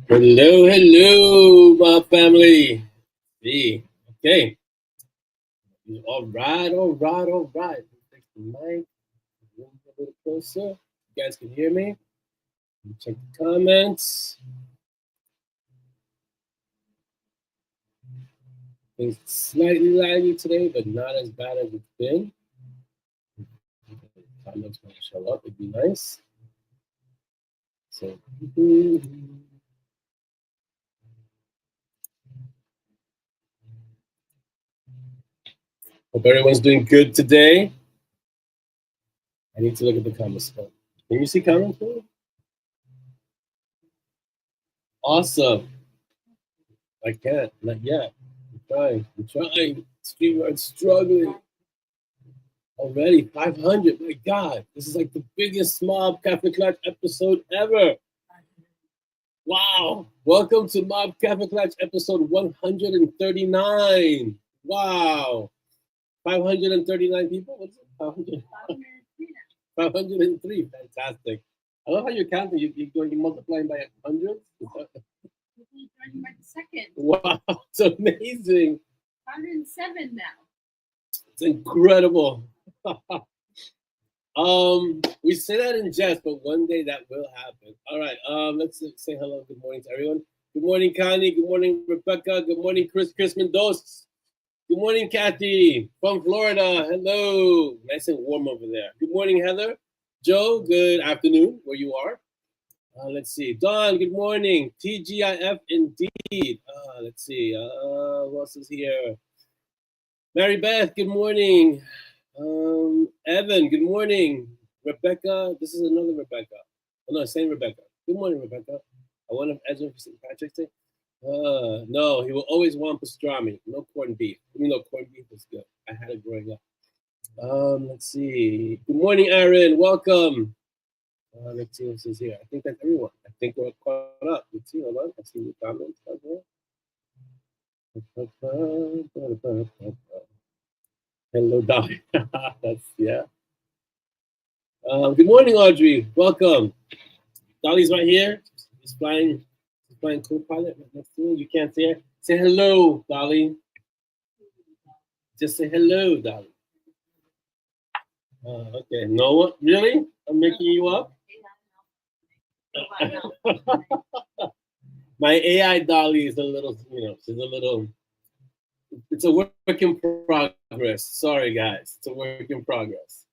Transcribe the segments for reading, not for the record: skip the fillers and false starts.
Hello, hello, my family. See, okay. All right, all right, all right. Take the mic a little closer. You guys can hear me. Check the comments. It's slightly laggy today, but not as bad as it's been. Comments want to show up. It'd be nice. So. Hope everyone's doing good today. I need to look at the comments. Can you see comments? Awesome. I can't, not yet. I'm trying. StreamYard's struggling. Already 500. My God, this is like the biggest MoB Kaffeklatsch episode ever. Wow. Welcome to MoB Kaffeklatsch episode 139. Wow. 539 people? What's it? 500? 503. Fantastic. I love how you're counting. You're going to multiplying by hundreds. Wow, it's amazing. 107 now. It's incredible. We say that in jest, but one day that will happen. All right. Let's say hello. Good morning to everyone. Good morning, Connie. Good morning, Rebecca. Good morning, Chris Mendoza. Good morning, Kathy from Florida. Hello. Nice and warm over there. Good morning, Heather. Joe, good afternoon, where you are. Let's see. Dawn, good morning. TGIF indeed. Let's see. Who else is here? Mary Beth, good morning. Evan, good morning. Rebecca, this is another Rebecca. Oh, no, same Rebecca. Good morning, Rebecca. I wonder if Ezra for St. Patrick's Day. No, he will always want pastrami. No corned beef. Even though corned beef is good. I had it growing up. Let's see. Good morning, Aaron. Welcome. Let's see who's here. I think that's everyone. I think we're caught up. Let's see. Hold on. I see the comments out there. Hello, Dolly. That's yeah. Good morning, Audrey. Welcome. Dolly's right here. She's flying. She's flying co-pilot next to you. You can't see her. Say hello, Dolly. Just say hello, Dolly. Okay. No, really? I'm making you up. My AI Dolly is a little, she's a little. It's a work in progress. Sorry, guys. It's a work in progress.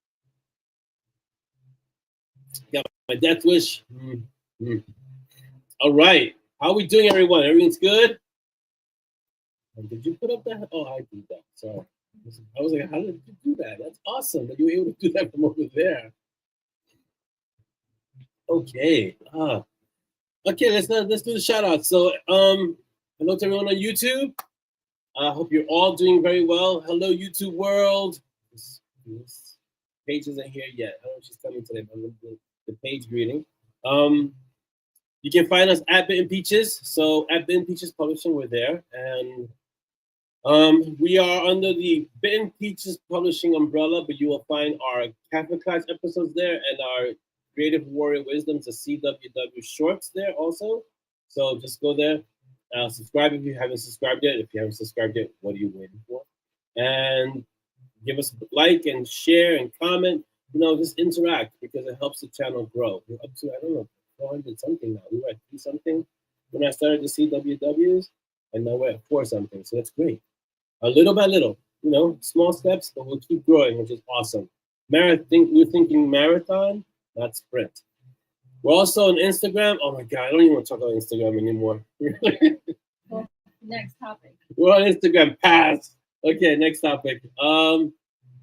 Got my death wish. All right. How are we doing, everyone? Everything's good? Did you put up that? Oh, I did that. Sorry. I was like, how did you do that? That's awesome that you were able to do that from over there. Okay. Okay, let's do the shout out. So, hello to everyone on YouTube. I hope you're all doing very well. Hello, YouTube world. This page isn't here yet. I don't know if she's coming today, but I'm going to do the page greeting. You can find us at Bitten Peaches. So at Bitten Peaches Publishing, we're there. And we are under the Bitten Peaches Publishing umbrella, but you will find our Kaffeklatsch episodes there and our Creative Warrior Wisdoms, the CWW shorts there also. So just go there. Subscribe if you haven't subscribed yet. If you haven't subscribed yet, what are you waiting for? And give us a like and share and comment. Just interact because it helps the channel grow. We're up to, I don't know, 400 something now. We were at 3 something when I started the CWWs, and now we're at 4 something. So that's great. Little by little, small steps, but we'll keep growing, which is awesome. We're thinking marathon, not sprint. We're also on Instagram. Oh my God, I don't even want to talk about Instagram anymore. Well, next topic. We're on Instagram. Pass. Okay, next topic.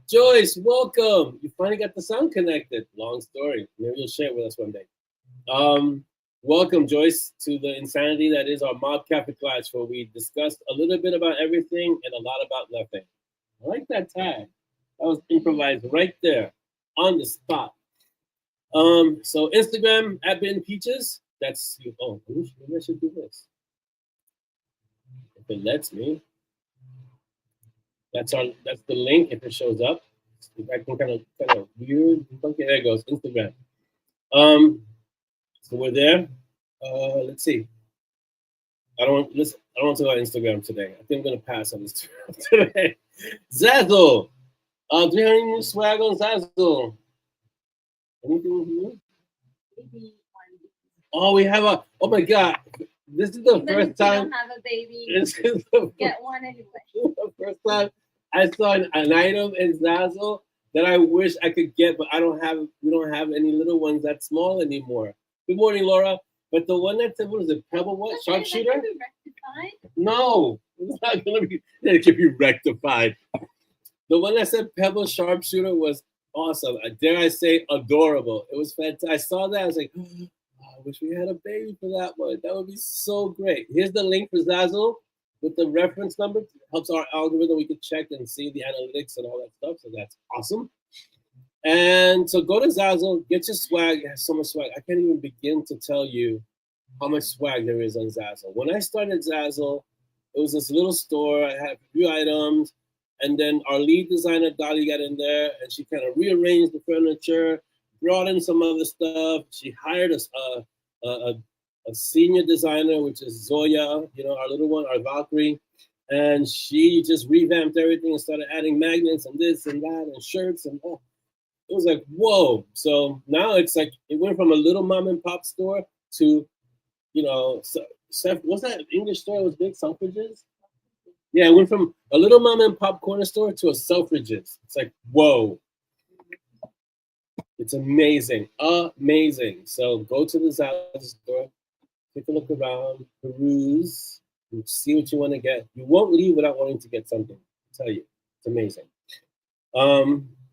Joyce, welcome. You finally got the sound connected. Long story. Maybe you'll share it with us one day. Welcome, Joyce, to the insanity that is our MoB Kaffeklatsch, where we discussed a little bit about everything and a lot about nothing. I like that tag. That was improvised right there on the spot. So Instagram at Bitten Peaches. That's you. Oh, maybe I should do this. If it lets me. That's the link if it shows up. I can kind of weird. Okay, there it goes. Instagram. So we're there. Let's see. I don't listen. I don't want to go on Instagram today. I think I'm gonna pass on Instagram today. Zazzle. Do you have any new swag on Zazzle? Anything new? Baby one. Oh, we have a. Oh my God! This is the Even first if you time. don't have a baby, This is the get one anyway. first time I saw an item in Zazzle that I wish I could get, but I don't have. We don't have any little ones that small anymore. Good morning, Laura. But the one that said, what is it? Pebble what? Okay, that Sharpshooter? can be rectified. No, it's not gonna be. It can be rectified. The one that said Pebble Sharpshooter was awesome. Dare I say, adorable. It was fantastic. I saw that. I was like, oh, I wish we had a baby for that one. That would be so great. Here's the link for Zazzle with the reference number. It helps our algorithm. We can check and see the analytics and all that stuff. So that's awesome. And so go to Zazzle, get your swag. It has so much swag. I can't even begin to tell you how much swag there is on Zazzle. When I started Zazzle, it was this little store. I had a few items. And then our lead designer, Dolly, got in there and she kind of rearranged the furniture, brought in some other stuff. She hired us a senior designer, which is Zoya, our little one, our Valkyrie. And she just revamped everything and started adding magnets and this and that and shirts and all. It was like, whoa. So now it's like, it went from a little mom and pop store to, what's that English store that was big? Selfridges? Yeah, it went from a little mom and pop corner store to a Selfridges. It's like, whoa. It's amazing. Amazing. So go to the Zazzle store, take a look around, peruse, and see what you want to get. You won't leave without wanting to get something. I tell you. It's amazing.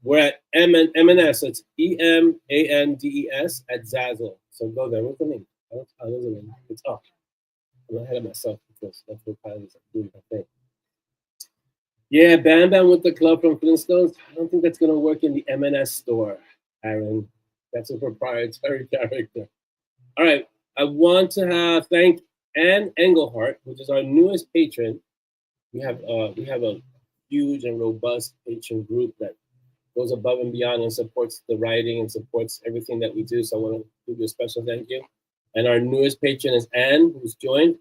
We're at M&S, so it's EMANDES at Zazzle. So go there. What's the link? There's a link. It's up. I'm ahead of myself because that's what pilots are doing, I think. Yeah, Bam Bam with the club from Flintstones. I don't think that's gonna work in the M&S store, Aaron. That's a proprietary character. All right, I want to thank Ann Engelhart, which is our newest patron. We have a huge and robust patron group that goes above and beyond and supports the writing and supports everything that we do. So I want to give you a special thank you. And our newest patron is Anne, who's joined.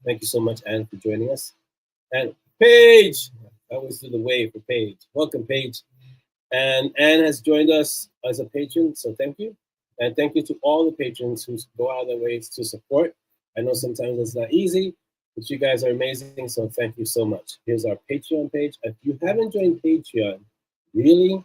Thank you so much, Anne, for joining us. And Paige, I always do the wave for Paige. Welcome, Paige. And Anne has joined us as a patron, so thank you. And thank you to all the patrons who go out of their ways to support. I know sometimes it's not easy, but you guys are amazing, so thank you so much. Here's our Patreon page. If you haven't joined Patreon, really,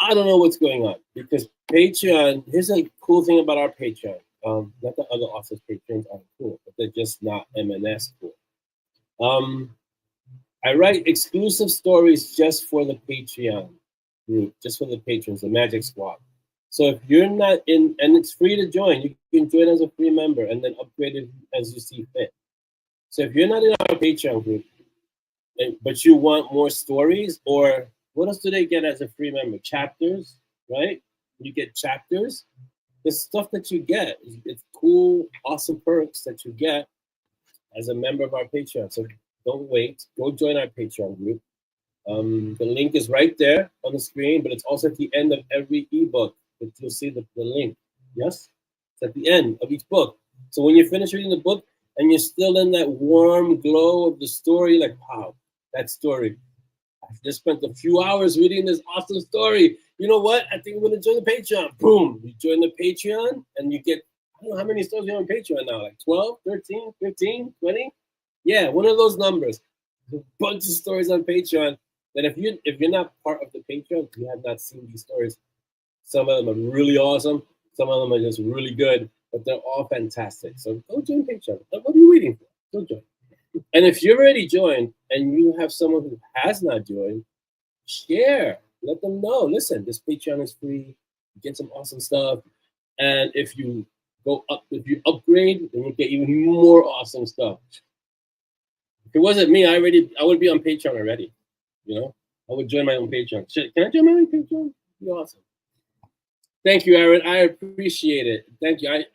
I don't know what's going on, because Patreon, here's a cool thing about our Patreon. Not that other authors' patrons aren't cool, but they're just not M&S cool. I write exclusive stories just for the Patreon group, just for the patrons, the Magic Squad. So if you're not in, and it's free to join, you can join as a free member and then upgrade it as you see fit. So if you're not in our Patreon group, but you want more stories, or what else do they get as a free member? Chapters, right? You get chapters. The stuff that you get, it's cool, awesome perks that you get as a member of our Patreon. So don't wait. Go join our Patreon group. The link is right there on the screen, but it's also at the end of every ebook that you'll see the link. Yes? It's at the end of each book. So when you finish reading the book and you're still in that warm glow of the story, like, wow, that story. I just spent a few hours reading this awesome story. You know what? I think I'm going to join the Patreon. Boom. You join the Patreon and you get, I don't know how many stories you have on Patreon now, like 12, 13, 15, 20? Yeah, one of those numbers. There's a bunch of stories on Patreon that if you're not part of the Patreon, you have not seen these stories. Some of them are really awesome. Some of them are just really good, but they're all fantastic. So go join Patreon. What are you waiting for? Go join. And if you've already joined and you have someone who has not joined, share. Let them know. Listen, this Patreon is free. You get some awesome stuff. And if you upgrade, then you get even more awesome stuff. If it wasn't me, I would be on Patreon already. I would join my own Patreon. Can I join my own Patreon? It'd be awesome. Thank you, Aaron. I appreciate it. Thank you.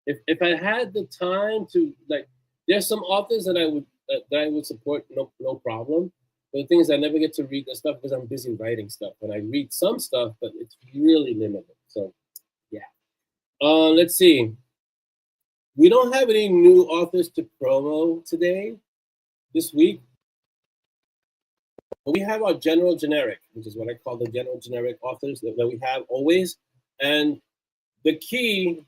If I had the time to, like, there's some authors that I would support, no problem. But the thing is, I never get to read the stuff because I'm busy writing stuff, and I read some stuff, but it's really limited. So, yeah. Let's see. We don't have any new authors to promo today, this week. But we have our general generic, which is what I call the general generic authors that we have always. And the key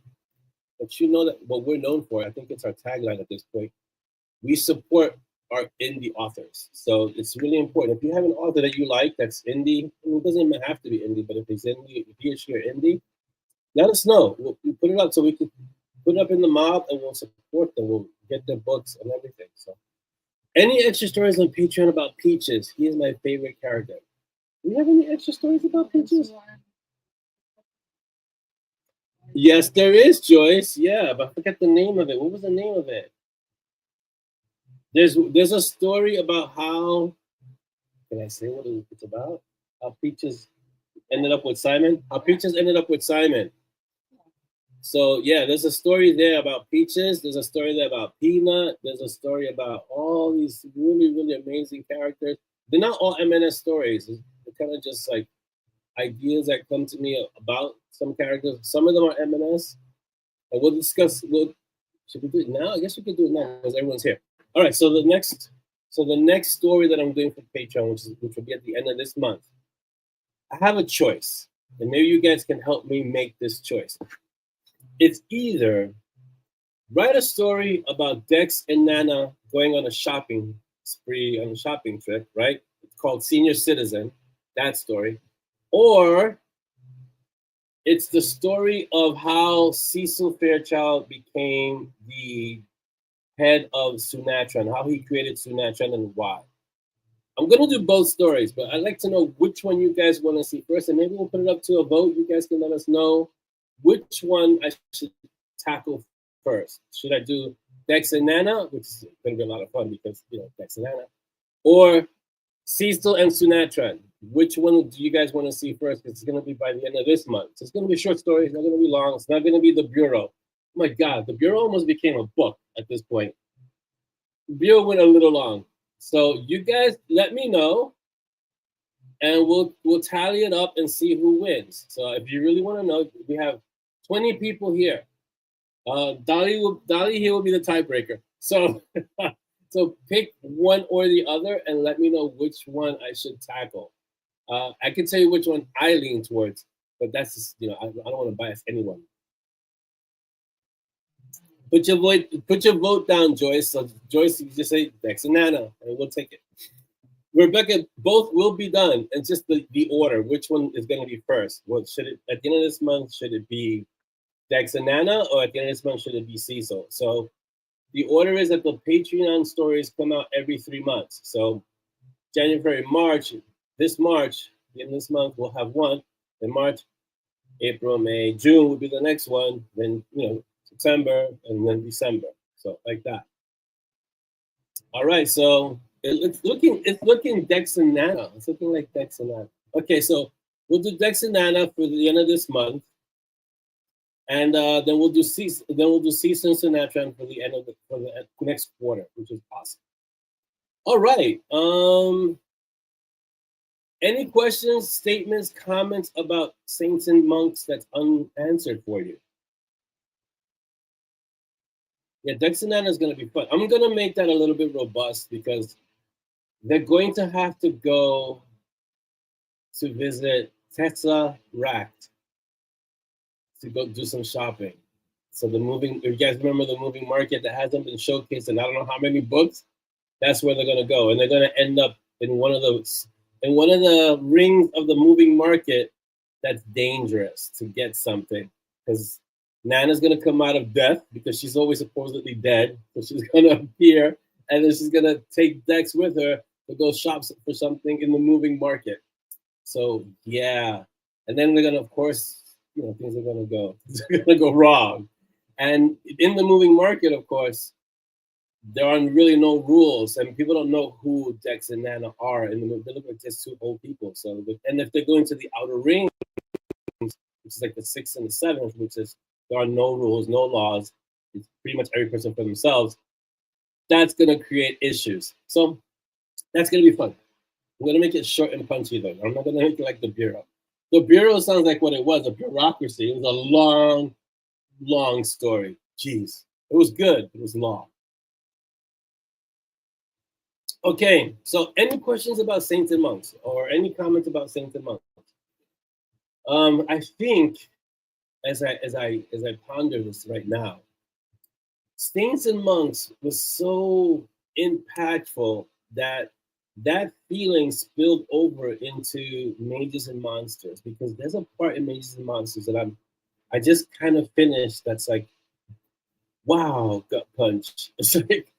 that you know that what we're known for, I think it's our tagline at this point. We support our indie authors. So it's really important. If you have an author that you like that's indie, it doesn't even have to be indie, but if he's indie, if he or she are indie, let us know. We'll put it up so we can put it up in the mob and we'll support them. We'll get their books and everything. So any extra stories on Patreon about Peaches? He is my favorite character. Do you have any extra stories about Peaches? Yes, there is, Joyce. Yeah, but I forget the name of it. What was the name of it? There's a story about how, can I say what it's about? How Peaches ended up with Simon. How Peaches ended up with Simon. So yeah, there's a story there about Peaches. There's a story there about Peanut. There's a story about all these really, really amazing characters. They're not all M&S stories. They're kind of just like ideas that come to me about some characters. Some of them are M&S, and we'll discuss. Should we do it now? I guess we could do it now because everyone's here. All right. So the next story that I'm doing for Patreon, which will be at the end of this month, I have a choice, and maybe you guys can help me make this choice. It's either write a story about Dex and Nana going on a shopping spree, on a shopping trip, right? It's called Senior Citizen, that story. Or it's the story of how Cecil Fairchild became the head of Sunatran, how he created Sunatran and why. I'm going to do both stories, but I'd like to know which one you guys want to see first, and maybe we'll put it up to a vote. You guys can let us know which one I should tackle first. Should I do Dex and Nana, which is going to be a lot of fun because, Dex and Nana, or Cecil and Sunatran? Which one do you guys want to see first? Because it's going to be by the end of this month. So it's going to be a short story. It's not going to be long. It's not going to be The Bureau. Oh my God, The Bureau almost became a book at this point. The Bureau went a little long. So you guys let me know, and we'll tally it up and see who wins. So if you really want to know, we have 20 people here. Dolly here will be the tiebreaker. So so pick one or the other and let me know which one I should tackle. I can tell you which one I lean towards, but that's just, I don't want to bias anyone. Put your vote down, Joyce. So Joyce, you just say Dex and Nana, and we'll take it. Rebecca, both will be done. It's just the order. Which one is going to be first? What should it at the end of this month? Should it be Dex and Nana, or at the end of this month should it be Cecil? So the order is that the Patreon stories come out every 3 months. So January, March, this March, the end of this month we'll have one. In March, April, May, June will be the next one. Then September, and then December. So like that. All right, so it's looking Dex and Nana. It's looking like Dex and Nana. Okay, so we'll do Dex and Nana for the end of this month, and then we'll do Cecil and Sunatran for the end of for the next quarter, which is awesome. All right. Any questions, statements, comments about Saints and Monks that's unanswered for you? Yeah, Dex and Nana is going to be fun. I'm going to make that a little bit robust because they're going to have to go to visit Tessa Racht to go do some shopping. So if you guys remember the moving market that hasn't been showcased in I don't know how many books, that's where they're going to go. And they're going to end up in one of the rings of the moving market that's dangerous to get something, because Nana's going to come out of death because she's always supposedly dead. So she's going to appear, and then she's going to take Dex with her to go shop for something in the moving market. So, yeah. And then they're going to, of course, things are going to go wrong. And in the moving market, of course, there are really no rules, and people don't know who Dex and Nana are. And they look like just two old people. So, and if they're going to the outer ring, which is like the 6th and the 7th, which is there are no rules, no laws. It's pretty much every person for themselves. That's going to create issues. So that's going to be fun. I'm going to make it short and punchy, though. I'm not going to make it like The Bureau. The Bureau sounds like what it was, a bureaucracy. It was a long, long story. Jeez, it was good. It was long. Okay, so any questions about saints and monks, or any comments about saints and monks? I think as I ponder this right now, saints and monks was so impactful that that feeling spilled over into Mages and Monsters, because there's a part in Mages and Monsters that I just kind of finished that's like, wow, gut punch. It's like,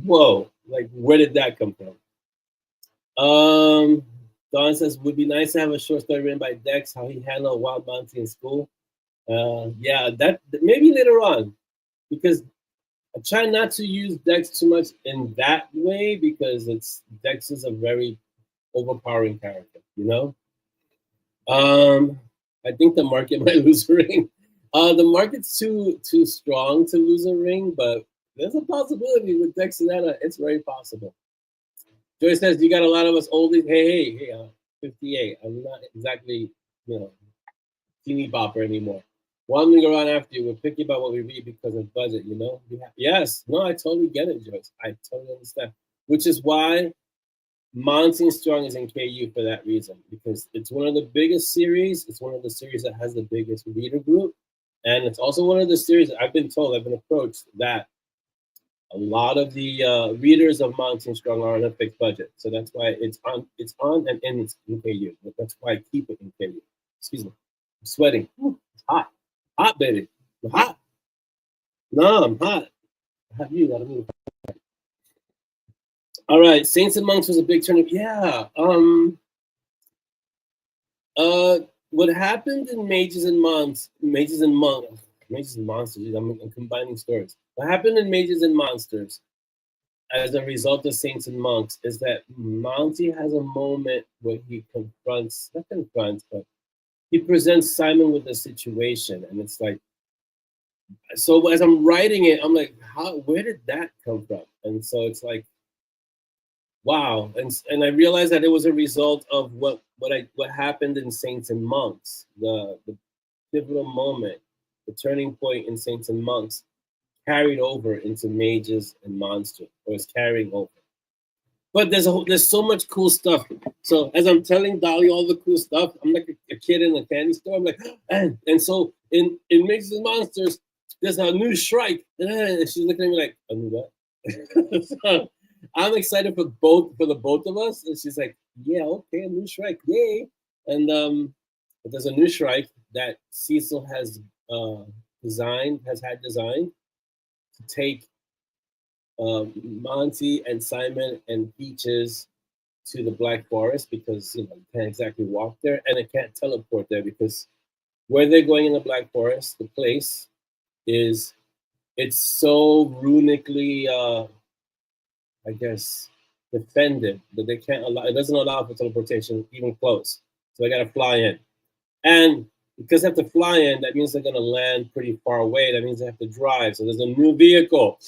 whoa, like where did that come from? Don says, would be nice to have a short story written by Dex, how he handled Wild Monty in school. Yeah, that maybe later on, because I try not to use Dex too much in that way, because Dex is a very overpowering character, you know? I think the market might lose a ring. The market's too strong to lose a ring, but there's a possibility with Dex and Anna. It's very possible. Joy says, you got a lot of us oldies. Hey, 58. I'm not exactly, teeny bopper anymore. Wandering around after you, we're picky about what we read because of budget, you know? Yes, no, I totally get it, Joyce. I totally understand. Which is why Monty Strong is in KU for that reason, because it's one of the biggest series. It's one of the series that has the biggest reader group. And it's also one of the series that I've been approached that a lot of the readers of Monty Strong are on a fixed budget. So that's why it's on and it's in KU. That's why I keep it in KU. Excuse me. I'm sweating. It's hot. Hot, baby. I'm hot. No, I'm hot. I have you. I don't know. All right. Saints and Monks was a big turning. Yeah. What happened in Mages and Monsters, I'm combining stories. What happened in Mages and Monsters as a result of Saints and Monks is that Monty has a moment where he but he presents Simon with a situation, and it's like, so as I'm writing it, I'm like, where did that come from? And so it's like, wow. And I realized that it was a result of what happened in Saints and Monks, the pivotal moment, the turning point in Saints and Monks carried over into Mages and Monsters, or is carrying over. But there's so much cool stuff. So as I'm telling Dolly all the cool stuff, I'm like a kid in a candy store. I'm like, and so in Mages and Monsters, there's a new Shrike. And she's looking at me like, a new what? So I'm excited for the both of us. And she's like, yeah, okay, a new Shrike, yay. And there's a new Shrike that Cecil has had designed to take Monty and Simon and Peaches to the Black Forest, because you can't exactly walk there, and it can't teleport there, because where they're going in the Black Forest, the place it's so runically I guess defended that they can't allow, it doesn't allow for teleportation even close. So they gotta fly in. And because they have to fly in, that means they're gonna land pretty far away. That means they have to drive. So there's a new vehicle.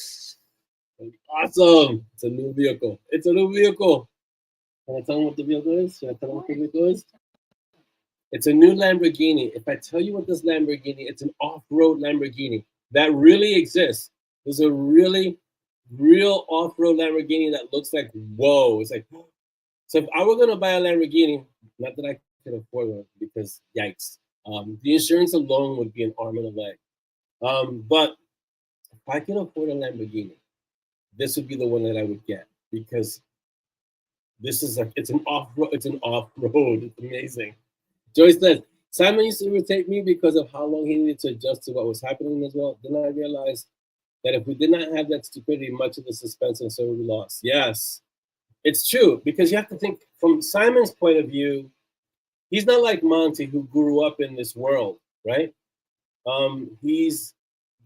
Awesome. It's a new vehicle. It's a new vehicle. Can I tell them what the vehicle is? Should I tell them what the vehicle is? It's a new Lamborghini. If I tell you what this Lamborghini, it's an off-road Lamborghini that really exists. There's a really real off-road Lamborghini that looks like, whoa. It's like, so if I were gonna buy a Lamborghini, not that I could afford one, because yikes, the insurance alone would be an arm and a leg. But if I could afford a Lamborghini, this would be the one that I would get, because this is it's an off-road. It's amazing. Joyce says, Simon used to irritate me because of how long he needed to adjust to what was happening as well. Then I realized that if we did not have that stupidity, much of the suspense and so we lost. Yes, it's true, because you have to think from Simon's point of view. He's not like Monty, who grew up in this world, right? He's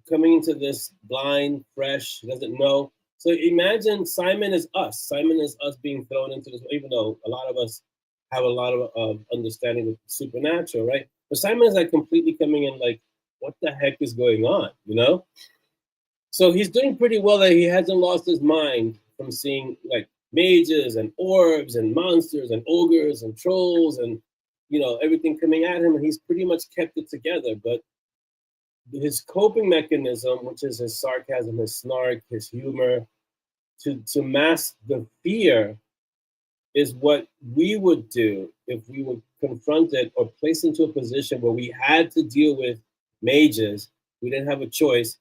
coming into this blind, fresh, doesn't know. So imagine Simon is us. Simon is us being thrown into this, even though a lot of us have a lot of understanding of supernatural, right? But Simon is like completely coming in like, what the heck is going on, you know? So he's doing pretty well that he hasn't lost his mind from seeing like mages and orbs and monsters and ogres and trolls and everything coming at him, and he's pretty much kept it together. But his coping mechanism, which is his sarcasm, his snark, his humor, to mask the fear, is what we would do if we were confronted or placed into a position where we had to deal with mages. We didn't have a choice.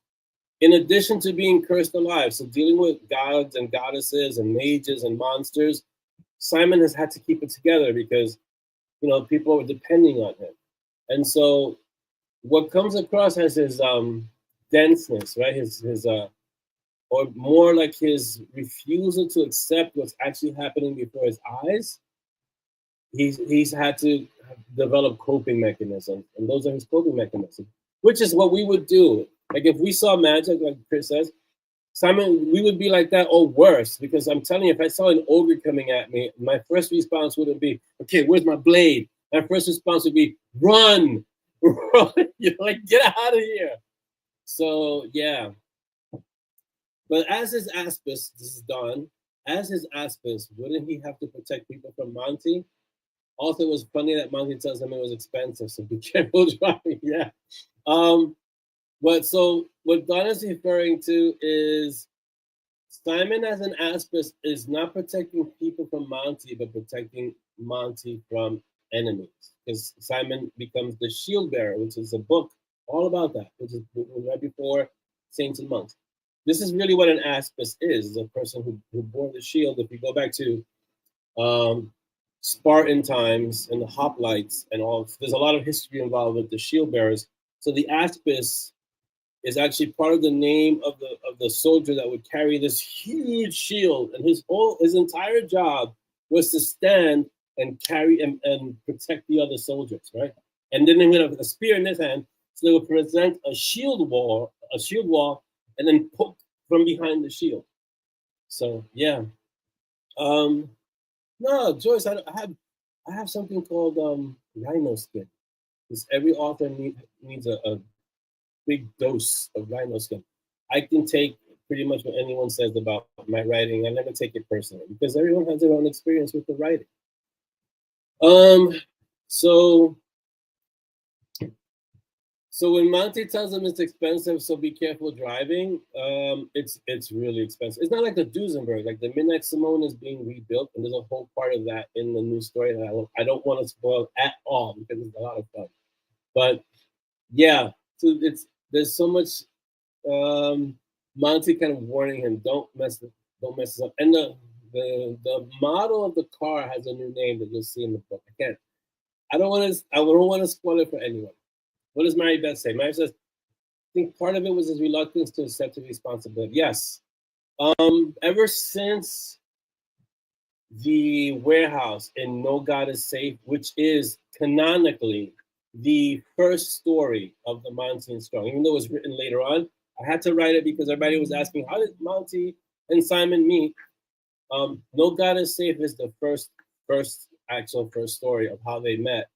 In addition to being cursed alive, so dealing with gods and goddesses and mages and monsters, Simon has had to keep it together because, you know, people are depending on him. And so what comes across as his denseness, right? His or more like his refusal to accept what's actually happening before his eyes. He's had to develop coping mechanisms, and those are his coping mechanisms, which is what we would do. Like if we saw magic, like Chris says, Simon, we would be like that or worse. Because I'm telling you, if I saw an ogre coming at me, my first response wouldn't be, "Okay, where's my blade?" My first response would be, "Run, run!" You're like, "Get out of here!" So yeah. But as his aspis, this is Don. As his aspis, wouldn't he have to protect people from Monty? Also, it was funny that Monty tells him it was expensive, so be careful driving. Yeah. What Don is referring to is Simon as an aspis is not protecting people from Monty, but protecting Monty from enemies. Because Simon becomes the shield bearer, which is a book all about that, which is right before Saints and Monks. This is really what an aspis is, a person who bore the shield. If you go back to Spartan times and the hoplites and all, there's a lot of history involved with the shield bearers. So the aspis is actually part of the name of the soldier that would carry this huge shield, and his entire job was to stand and carry and protect the other soldiers, right? And then they would have a spear in his hand, so they would present a shield wall, and then poke from behind the shield. So yeah. No, Joyce, I have something called rhino skin. Because every author needs a big dose of rhino skin. I can take pretty much what anyone says about my writing. I never take it personally because everyone has their own experience with the writing. So when Monty tells him it's expensive, so be careful driving, it's really expensive. It's not like the Duesenberg, like the Midnight Simone is being rebuilt, and there's a whole part of that in the new story that I don't want to spoil at all because it's a lot of fun. But yeah, so there's so much Monty kind of warning him, don't mess this up. And the model of the car has a new name that you'll see in the book. I don't want to spoil it for anyone. What does Mary Beth say? Mary says, I think part of it was his reluctance to accept the responsibility. Yes. Ever since the warehouse in No God is Safe, which is canonically the first story of the Monty and Strong, even though it was written later on, I had to write it because everybody was asking, how did Monty and Simon meet? No God is Safe is the first story of how they met.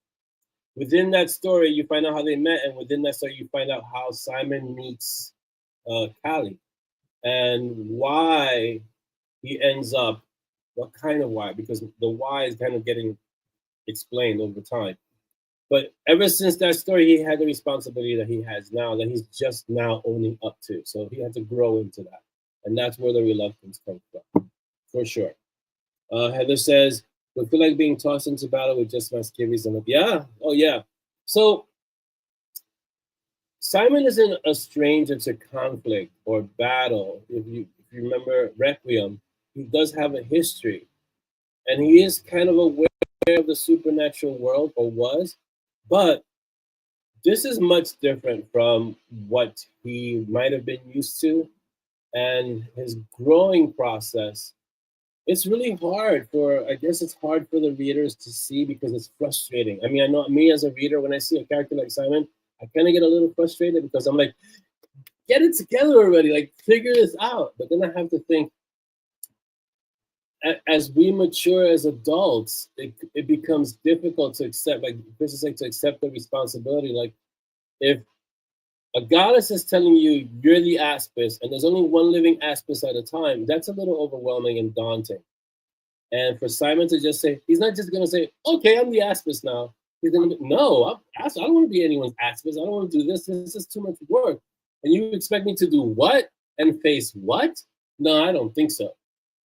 Within that story, you find out how they met, and within that story, you find out how Simon meets Callie and why he ends up, what kind of why, because the why is kind of getting explained over time. But ever since that story, he had the responsibility that he has now, that he's just now owning up to. So he had to grow into that. And that's where the reluctance comes from, for sure. Heather says, we feel like being tossed into battle with just Mascaries and yeah, oh yeah. So Simon isn't a stranger to conflict or battle. If you remember Requiem, he does have a history, and he is kind of aware of the supernatural world, or was, but this is much different from what he might have been used to, and his growing process. It's really hard it's hard for the readers to see because it's frustrating. I mean, I know me as a reader, when I see a character like Simon, I kind of get a little frustrated because I'm like, get it together already, like figure this out. But then I have to think, as we mature as adults, it becomes difficult to accept, like this is like to accept the responsibility. Like if a goddess is telling you you're the aspis and there's only one living aspis at a time, that's a little overwhelming and daunting. And for Simon to just say, he's not just going to say, okay, I'm the aspis now. He's gonna be, no, I don't want to be anyone's activist. I don't want to do this. This is too much work. And you expect me to do what and face what? No, I don't think so.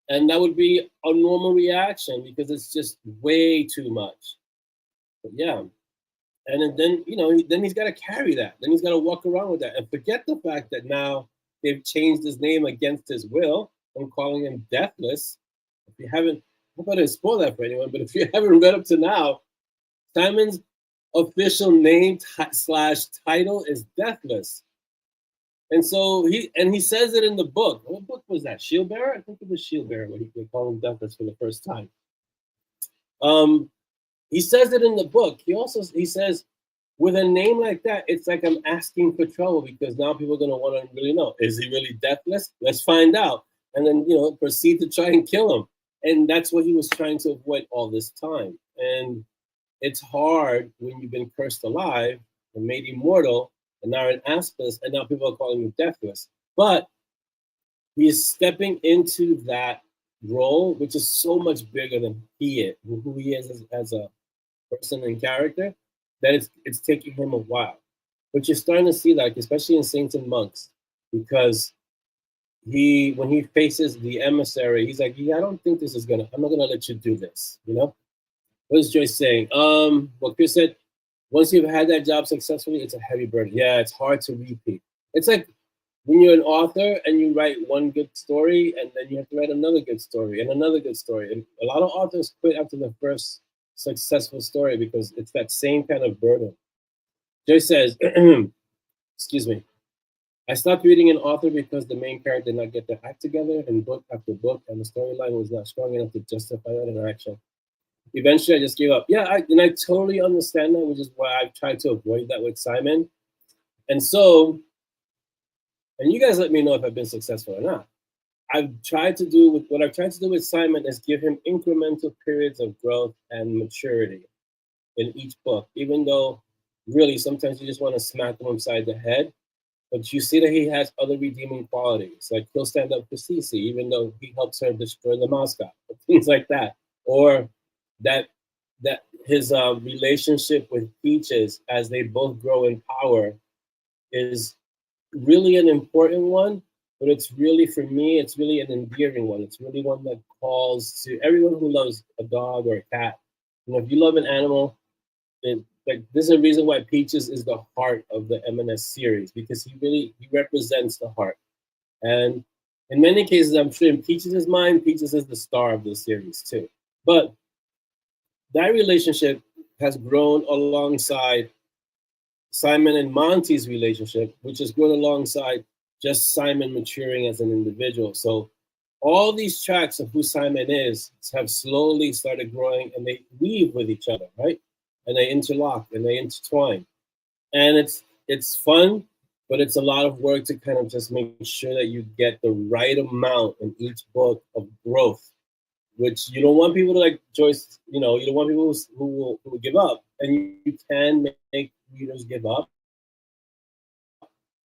And that would be a normal reaction because it's just way too much. But yeah. And then, then he's got to carry that. Then he's got to walk around with that and forget the fact that now they've changed his name against his will and calling him Deathless. If you haven't, I hope I didn't spoil that for anyone, but if you haven't read up to now, Simon's official name slash title is Deathless. And so he says it in the book. What book was that? Shield Bearer? I think it was Shield Bearer where they call him Deathless for the first time. He says it in the book. He says, with a name like that, it's like I'm asking for trouble because now people are going to want to really know, is he really deathless? Let's find out. And then, proceed to try and kill him. And that's what he was trying to avoid all this time. And it's hard when you've been cursed alive and made immortal and now an aspis, and now people are calling you deathless. But he's stepping into that role, which is so much bigger than who he is as a person and character, that it's taking him a while. But you're starting to see that, especially in Saints and Monks, because when he faces the emissary, he's like, yeah, I don't think this is I'm not gonna let you do this, What is Joyce saying? What Chris said, once you've had that job successfully, it's a heavy burden. Yeah, it's hard to repeat. It's like when you're an author and you write one good story and then you have to write another good story and another good story. And a lot of authors quit after the first successful story because it's that same kind of burden. Joyce says, excuse me, I stopped reading an author because the main character did not get their act together in book after book and the storyline was not strong enough to justify that interaction. Eventually, I just gave up. Yeah, I totally understand that, which is why I've tried to avoid that with Simon. And so, and you guys let me know if I've been successful or not. what I've tried to do with Simon is give him incremental periods of growth and maturity in each book, even though really sometimes you just want to smack him upside the head. But you see that he has other redeeming qualities, like he'll stand up for Cece, even though he helps her destroy the mascot, things like that. Or that his relationship with Peaches as they both grow in power is really an important one, but it's really, for me, it's really an endearing one. It's really one that calls to everyone who loves a dog or a cat. You know, if you love an animal, there's a reason why Peaches is the heart of the M&S series, because he represents the heart. And in many cases, I'm sure in Peaches' mind, Peaches is the star of the series too. But that relationship has grown alongside Simon and Monty's relationship, which has grown alongside just Simon maturing as an individual. So all these tracks of who Simon is have slowly started growing, and they weave with each other, right? And they interlock and they intertwine. And it's fun, but it's a lot of work to kind of just make sure that you get the right amount in each book of growth, which you don't want people to, like Joyce, you don't want people who will give up. And you can make readers give up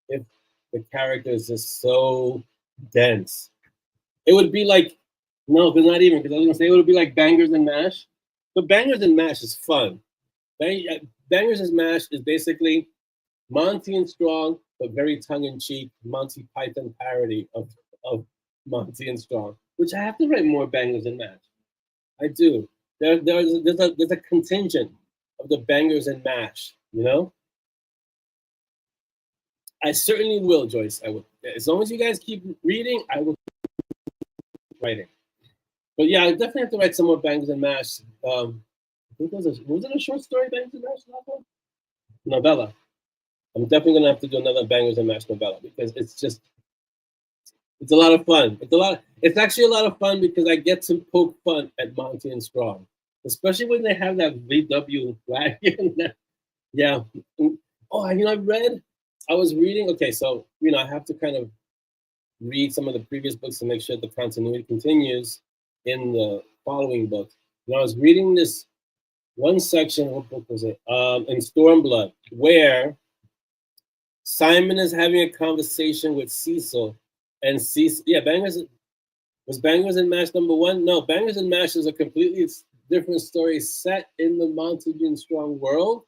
if the character is just so dense. It would be like, no, because not even, because I was going to say it would be like Bangers and Mash. But Bangers and Mash is fun. Bangers and Mash is basically Monty and Strong, but very tongue-in-cheek Monty Python parody of Monty and Strong, which I have to write more Bangers and Mash. I do. There's a contingent of the Bangers and Mash, I certainly will, Joyce. I will. As long as you guys keep reading, I will keep writing. But yeah, I definitely have to write some more Bangers and Mash. I think was it a short story, Bangers and Mash? Novella. I'm definitely gonna have to do another Bangers and Mash novella because it's a lot of fun. It's actually a lot of fun because I get to poke fun at Monty and Strong, especially when they have that VW wagon. Yeah. Oh, I was reading. Okay, so I have to kind of read some of the previous books to make sure the continuity continues in the following book. And I was reading this one section. What book was it? In Stormblood, where Simon is having a conversation with Cecil, and Cecil, Bangers and Mash number 1. No, Bangers and Mash is a completely different story set in the Mountain Strong world,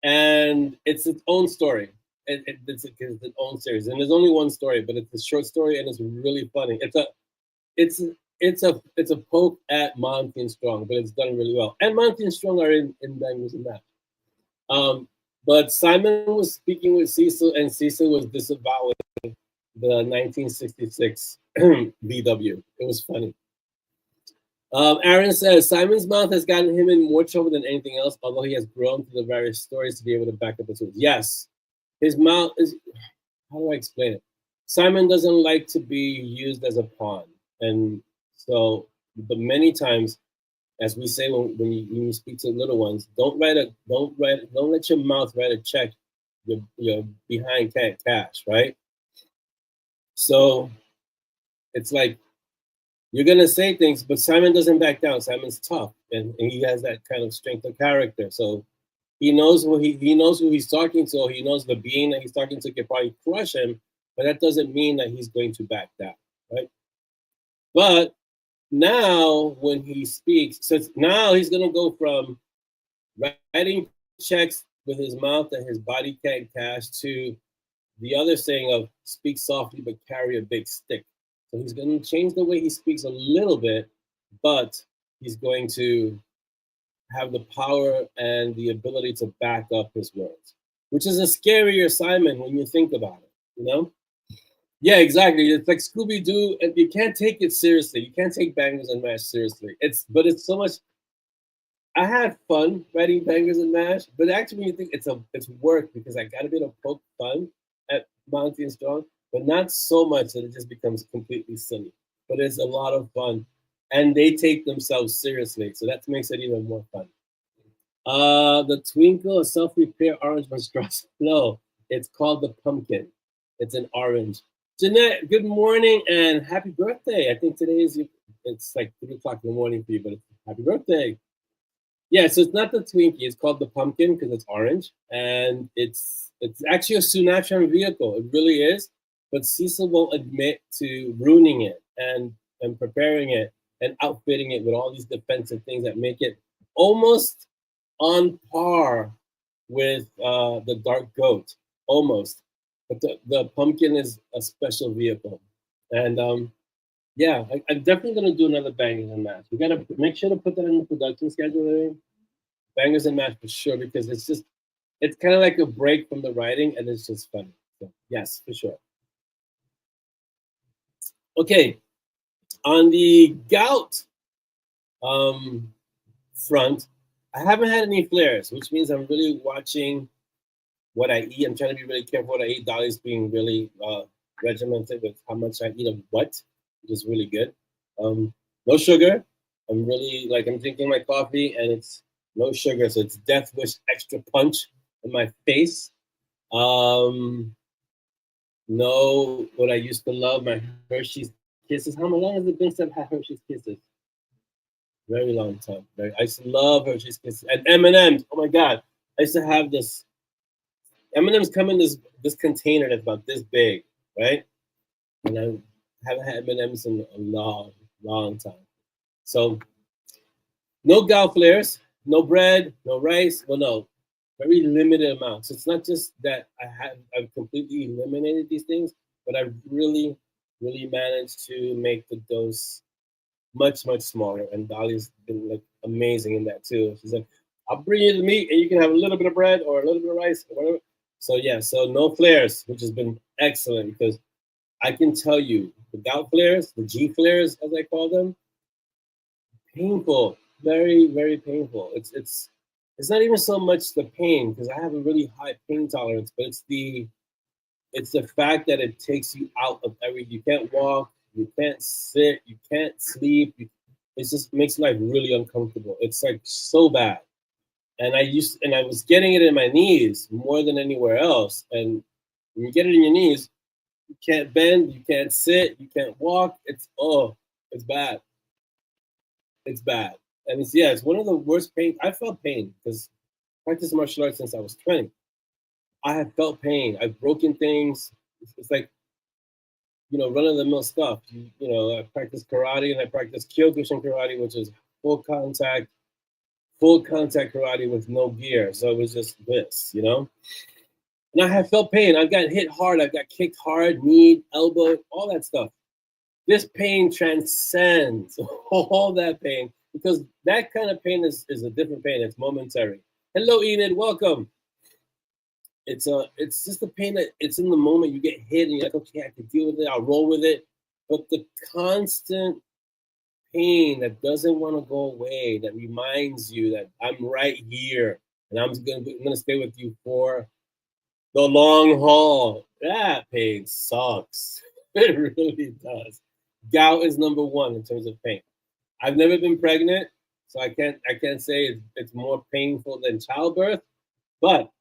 and it's its own story. It's its own series, and there's only one story, but it's a short story, and it's really funny. It's a poke at Monty and Strong, but it's done really well. And Monty and Strong are in Bangers and Mash. But Simon was speaking with Cecil, and Cecil was disavowing the 1966 VW. It was funny. Aaron says Simon's mouth has gotten him in more trouble than anything else, although he has grown through the various stories to be able to back up his words. Yes, his mouth is. How do I explain it? Simon doesn't like to be used as a pawn, and so, but many times, as we say when you speak to little ones, don't let your mouth write a check your behind can't cash, right? So it's like you're gonna say things, but Simon doesn't back down. Simon's tough, and he has that kind of strength of character. So he knows who he knows who he's talking to. He knows the being that he's talking to can probably crush him, but that doesn't mean that he's going to back down, right? But now when he speaks, so now he's gonna go from writing checks with his mouth that his body can't cash to the other saying of speak softly but carry a big stick. So he's going to change the way he speaks a little bit, but he's going to have the power and the ability to back up his words, which is a scarier Simon when you think about it, you know? Yeah, exactly. It's like Scooby-Doo, and you can't take it seriously. You can't take Bangers and Mash seriously. But it's so much. I had fun writing Bangers and Mash, but actually when you think it's work because I got to be able to poke fun at Monty and Strong, but not so much that it just becomes completely silly. But it's a lot of fun, and they take themselves seriously, so that makes it even more fun. The Twinkle, a self-repair orange monstrosity. No, it's called the pumpkin. It's an orange. Jeanette, good morning and happy birthday. I think today is it's like 3 o'clock in the morning for you, but it's happy birthday. Yeah, so it's not the Twinkie. It's called the pumpkin because it's orange, and it's actually a Sunatran vehicle. It really is. But Cecil won't admit to ruining it and preparing it and outfitting it with all these defensive things that make it almost on par with the Dark Goat, almost. But the pumpkin is a special vehicle, and yeah, I'm definitely gonna do another Bangers and Mash. We gotta make sure to put that in the production schedule. Bangers and Mash for sure because it's kind of like a break from the writing and it's just funny. So yes, for sure. Okay, on the gout front, I haven't had any flares, which means I'm really watching what I eat. I'm trying to be really careful what I eat. Dolly's being really regimented with how much I eat of what, which is really good. No sugar. I'm drinking my coffee and it's no sugar, so it's Death Wish extra punch in my face. No, what I used to love, my Hershey's Kisses. How long has it been since I've had Hershey's Kisses? Very long time. I used to love Hershey's Kisses. And M&M's, oh my God. I used to have this, M&M's come in this container that's about this big, right? And I haven't had M&M's in a long, long time. So no gout flares, no bread, no rice. Well, no, very limited amounts. It's not just that I've completely eliminated these things, but I've really, really managed to make the dose much, much smaller. And Dolly's been like amazing in that too. She's like, I'll bring you the meat and you can have a little bit of bread or a little bit of rice or whatever. So yeah, so no flares, which has been excellent because I can tell you the gout flares, the G flares as I call them, painful, very, very painful. It's not even so much the pain because I have a really high pain tolerance, but it's the fact that it takes you out of everything. You can't walk, you can't sit, you can't sleep. It just makes life really uncomfortable. It's like so bad. And I was getting it in my knees more than anywhere else. And when you get it in your knees, you can't bend, you can't sit, you can't walk. It's bad. It's bad. And it's one of the worst pain. I felt pain because I practiced martial arts since I was 20. I have felt pain. I've broken things. It's like, run-of-the-mill stuff. I practice karate and I practice Kyokushin karate, which is full contact karate with no gear. So it was just this, you know. And I have felt pain. I've gotten hit hard. I've got kicked hard, knee, elbow, all that stuff. This pain transcends all that pain because that kind of pain is a different pain. It's momentary. Hello, Enid. Welcome. It's just the pain that it's in the moment. You get hit and you're like, okay, I can deal with it. I'll roll with it. But the constant pain that doesn't want to go away, that reminds you that I'm right here and I'm gonna stay with you for the long haul. That pain sucks. It really does. Gout is number one in terms of pain. I've never been pregnant, so I can't say it's more painful than childbirth, but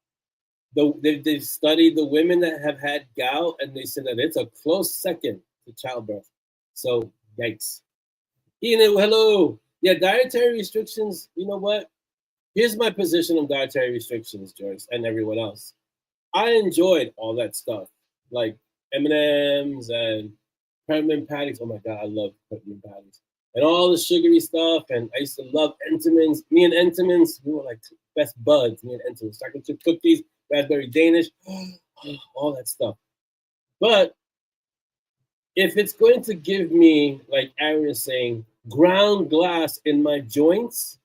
they've studied the women that have had gout, and they said that it's a close second to childbirth. So, yikes. Ian, hello. Yeah, dietary restrictions, you know what? Here's my position on dietary restrictions, Joyce, and everyone else. I enjoyed all that stuff, like M&Ms and peppermint patties. Oh my God, I love peppermint patties. And all the sugary stuff, and I used to love Entenmann's. Me and Entenmann's, we were like best buds, me and Entenmann's. Chocolate chip cookies, raspberry Danish, all that stuff. But if it's going to give me, like Aaron is saying, ground glass in my joints,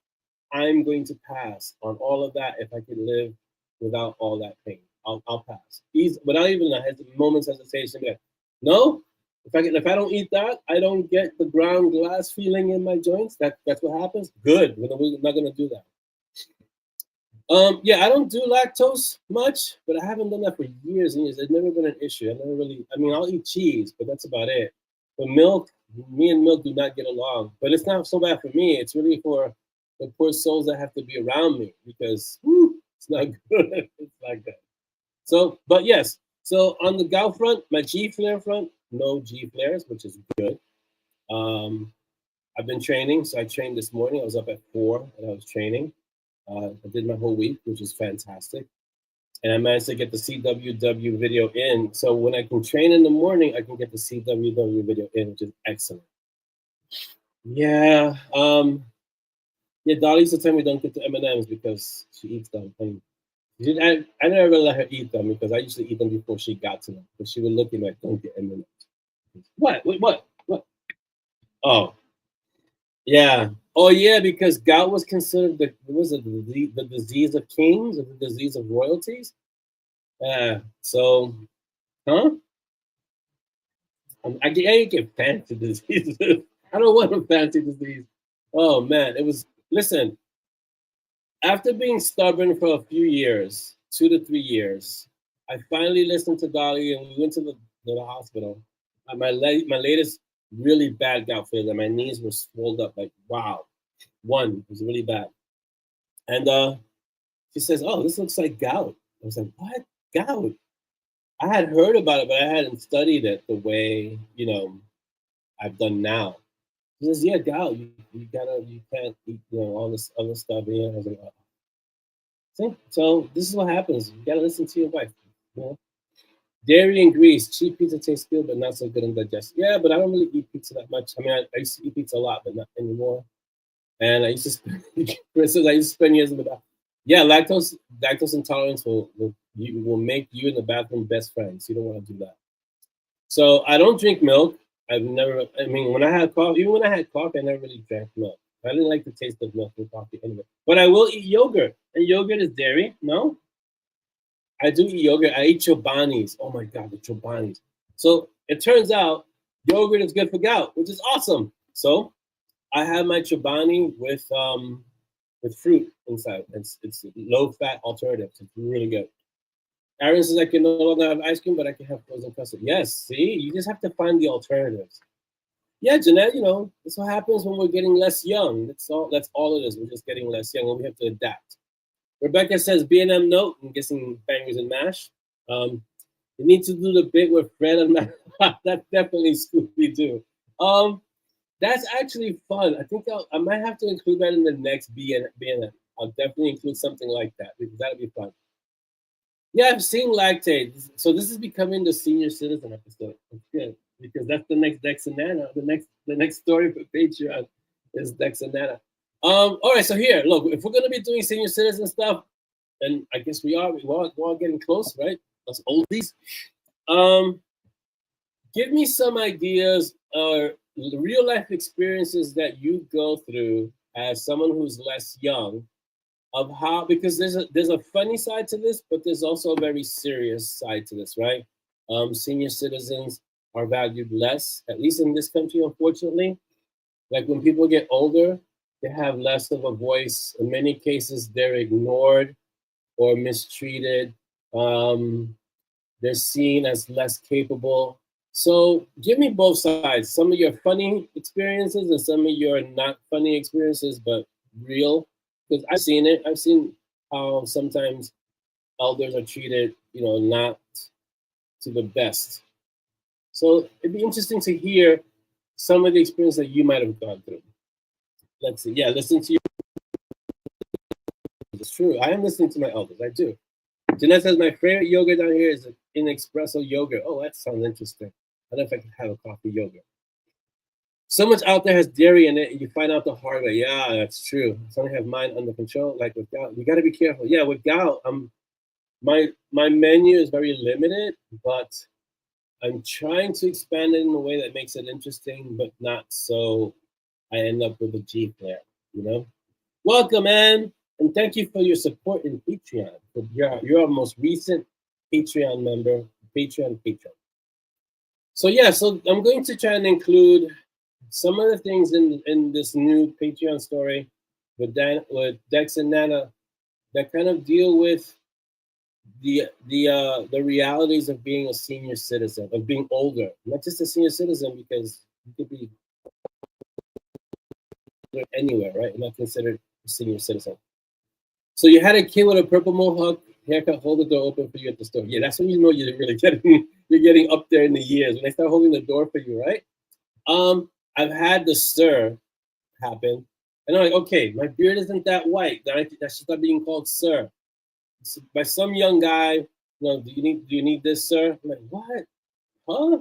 I'm going to pass on all of that if I can live without all that pain. I'll pass. Without even a moment's hesitation. Like, no, if I don't eat that, I don't get the ground glass feeling in my joints. That's what happens. Good. We're not gonna do that. Yeah, I don't do lactose much, but I haven't done that for years and years. It's never been an issue. I mean, I'll eat cheese, but that's about it. But milk, me and milk do not get along. But it's not so bad for me. It's really for the poor souls that have to be around me because it's not good. It's not good. So, but yes. So on the gout front, my G flare front, no G flares, which is good. I've been training. So I trained this morning. I was up at 4 and I was training. I did my whole week, which is fantastic. And I managed to get the CWW video in. So when I can train in the morning, I can get the CWW video in, which is excellent. Yeah. Yeah, Dolly used to tell me don't get the M&Ms because she eats them. And I never really let her eat them because I used to eat them before she got to them. But she would look at me like, don't get M&Ms. What? Wait, what? Oh. Yeah. Oh, yeah, because gout was considered the disease of kings or the disease of royalties. So, huh? I ain't get fancy diseases. I don't want a fancy disease. Oh, man. Listen, after being stubborn for a few years, 2 to 3 years, I finally listened to Dolly and we went to the hospital. My latest really bad gout phase, and my knees were swelled up like, wow. One was really bad. And she says, oh, this looks like gout. I was like, what? Gout? I had heard about it, but I hadn't studied it the way, I've done now. She says, yeah, gout. You can't eat, all this other stuff. I was like, oh. See? So this is what happens. You gotta listen to your wife. Dairy and grease. Cheap pizza tastes good, but not so good in digestion. Yeah, but I don't really eat pizza that much. I mean, I used to eat pizza a lot, but not anymore. And I used to spend, for instance, years in the bathroom. Yeah, lactose intolerance will make you in the bathroom best friends. You don't want to do that. So I don't drink milk. When I had coffee, I never really drank milk. I didn't like the taste of milk and coffee anyway. But I will eat yogurt. And yogurt is dairy, no? I do eat yogurt. I eat chobanis. Oh my God, the chobanis. So it turns out yogurt is good for gout, which is awesome. So I have my chobani with fruit inside. It's a low-fat alternative. It's really good. Aaron says I can no longer have ice cream, but I can have frozen custard. Yes, see? You just have to find the alternatives. Yeah, Jeanette, that's what happens when we're getting less young. That's all it is. We're just getting less young, and we have to adapt. Rebecca says B&M note. I'm guessing bangers and mash. You need to do the bit with Fred and Matt. That's definitely Scooby-Doo. That's actually fun. I think I might have to include that in the next B&M. I'll definitely include something like that because that'll be fun. Yeah, I've seen lactate. So this is becoming the senior citizen episode. It's good because that's the next Dex and Nana. The next story for Patreon is Dex and Nana. All right, so here, look, if we're gonna be doing senior citizen stuff, and I guess we're all getting close, right? Us oldies. Give me some ideas or real life experiences that you go through as someone who's less young of how, because there's a funny side to this, but there's also a very serious side to this, right? Senior citizens are valued less, at least in this country, unfortunately. Like when people get older, they have less of a voice. In many cases, they're ignored or mistreated. They're seen as less capable. So give me both sides. Some of your funny experiences and some of your not funny experiences, but real. Because I've seen it. I've seen how sometimes elders are treated, not to the best. So it'd be interesting to hear some of the experience that you might have gone through. Let's see. Yeah, listen to you. It's true. I am listening to my elders. I do. Jeanette says my favorite yogurt down here is in espresso yogurt. Oh, that sounds interesting. I don't know if I can have a coffee yogurt. So much out there has dairy in it, and you find out the hard way. Yeah, that's true. So I have mine under control. Like with gout, you got to be careful. Yeah, with gout, my menu is very limited, but I'm trying to expand it in a way that makes it interesting, but not so I end up with a G flare. Welcome, man, and thank you for your support in Patreon. You're our most recent Patreon member, Patreon patron. So yeah, so I'm going to try and include some of the things in this new Patreon story with Dex and Nana that kind of deal with the realities of being a senior citizen, of being older, not just a senior citizen, because you could be anywhere, right? You're not considered a senior citizen. So you had a kid with a purple mohawk haircut, hold the door open for you at the store. Yeah, that's when you know you're really getting up there in the years when they start holding the door for you, right? I've had the sir happen, and I'm like, okay, my beard isn't that white. That should start being called sir. By some young guy, do you need this, sir? I'm like, what? Huh?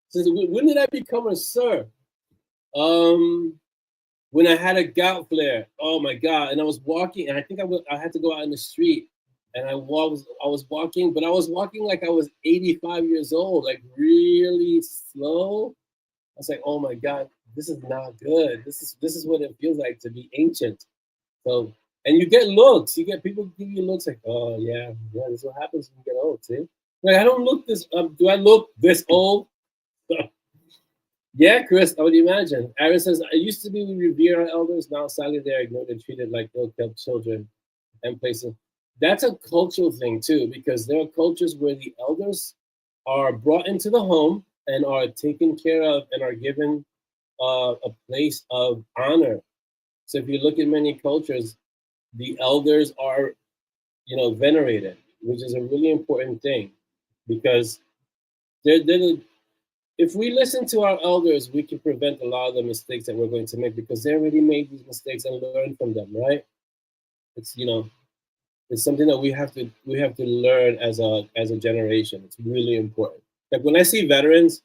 Says, when did I become a sir? When I had a gout flare, oh my god! And I was walking, and I think I had to go out in the street, and I was walking, but I was walking like I was 85 years old, like really slow. I was like, oh my god, this is not good. This is what it feels like to be ancient. So, and you get looks. You get people give you looks like, oh yeah, this is what happens when you get old. See, like I don't look this. Do I look this old? Yeah, Chris, I would imagine. Aaron says, it used to be we revere our elders. Now, sadly, they're ignored and treated like ill-kept children and places. That's a cultural thing, too, because there are cultures where the elders are brought into the home and are taken care of and are given a place of honor. So if you look at many cultures, the elders are, venerated, which is a really important thing because if we listen to our elders, we can prevent a lot of the mistakes that we're going to make because they already made these mistakes and learn from them, right? It's it's something that we have to learn as a generation. It's really important. Like when I see veterans,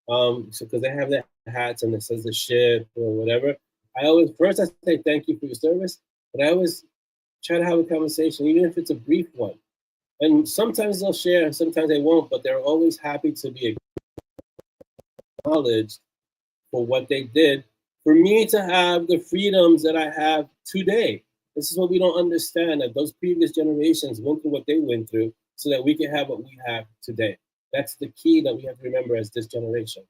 because they have their hats and it says the ship or whatever, I say thank you for your service, but I always try to have a conversation, even if it's a brief one. And sometimes they'll share, and sometimes they won't, but they're always happy to be acknowledged for what they did for me to have the freedoms that I have today. This is what we don't understand, that those previous generations went through what they went through so that we can have what we have today. That's the key that we have to remember as this generation.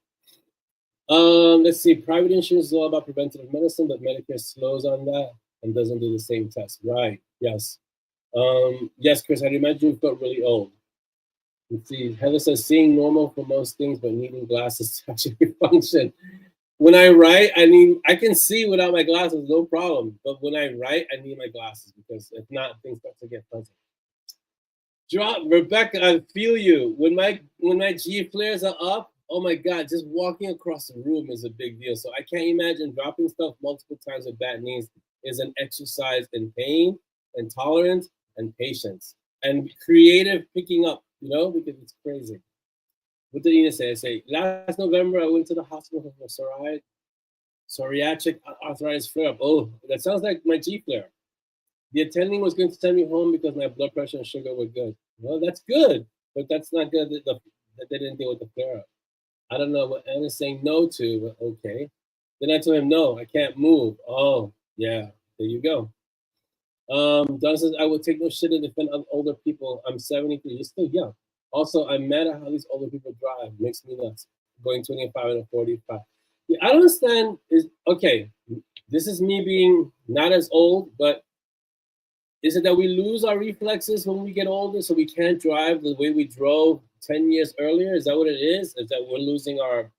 Let's see, private insurance is all about preventative medicine, but Medicare slows on that and doesn't do the same test. Right, yes. Yes, Chris, I'd imagine you felt really old. Let's see, Heather says, seeing normal for most things, but needing glasses to actually function. When I write, I can see without my glasses, no problem. But when I write, I need my glasses because if not, things start to get fuzzy. Rebecca, I feel you. When my G flares are up, oh my God, just walking across the room is a big deal. So I can't imagine dropping stuff multiple times with bad knees is an exercise in pain and tolerance and patience and creative picking up, because it's crazy. What did Ina say? I say, last November, I went to the hospital for Psoriatic arthritis flare-up. Oh, that sounds like my G flare. The attending was going to send me home because my blood pressure and sugar were good. Well, that's good, but that's not good that they didn't deal with the flare-up. I don't know what Anna's saying no to, but okay. Then I told him, no, I can't move. Oh, yeah, there you go. Don says, I would take no shit to defend older people. I'm 73. You're still young. Also, I'm mad at how these older people drive. Makes me nuts. Going 25 and a 45. Yeah, I don't understand. Is okay. This is me being not as old, but is it that we lose our reflexes when we get older, so we can't drive the way we drove 10 years earlier? Is that what it is? Is that we're losing our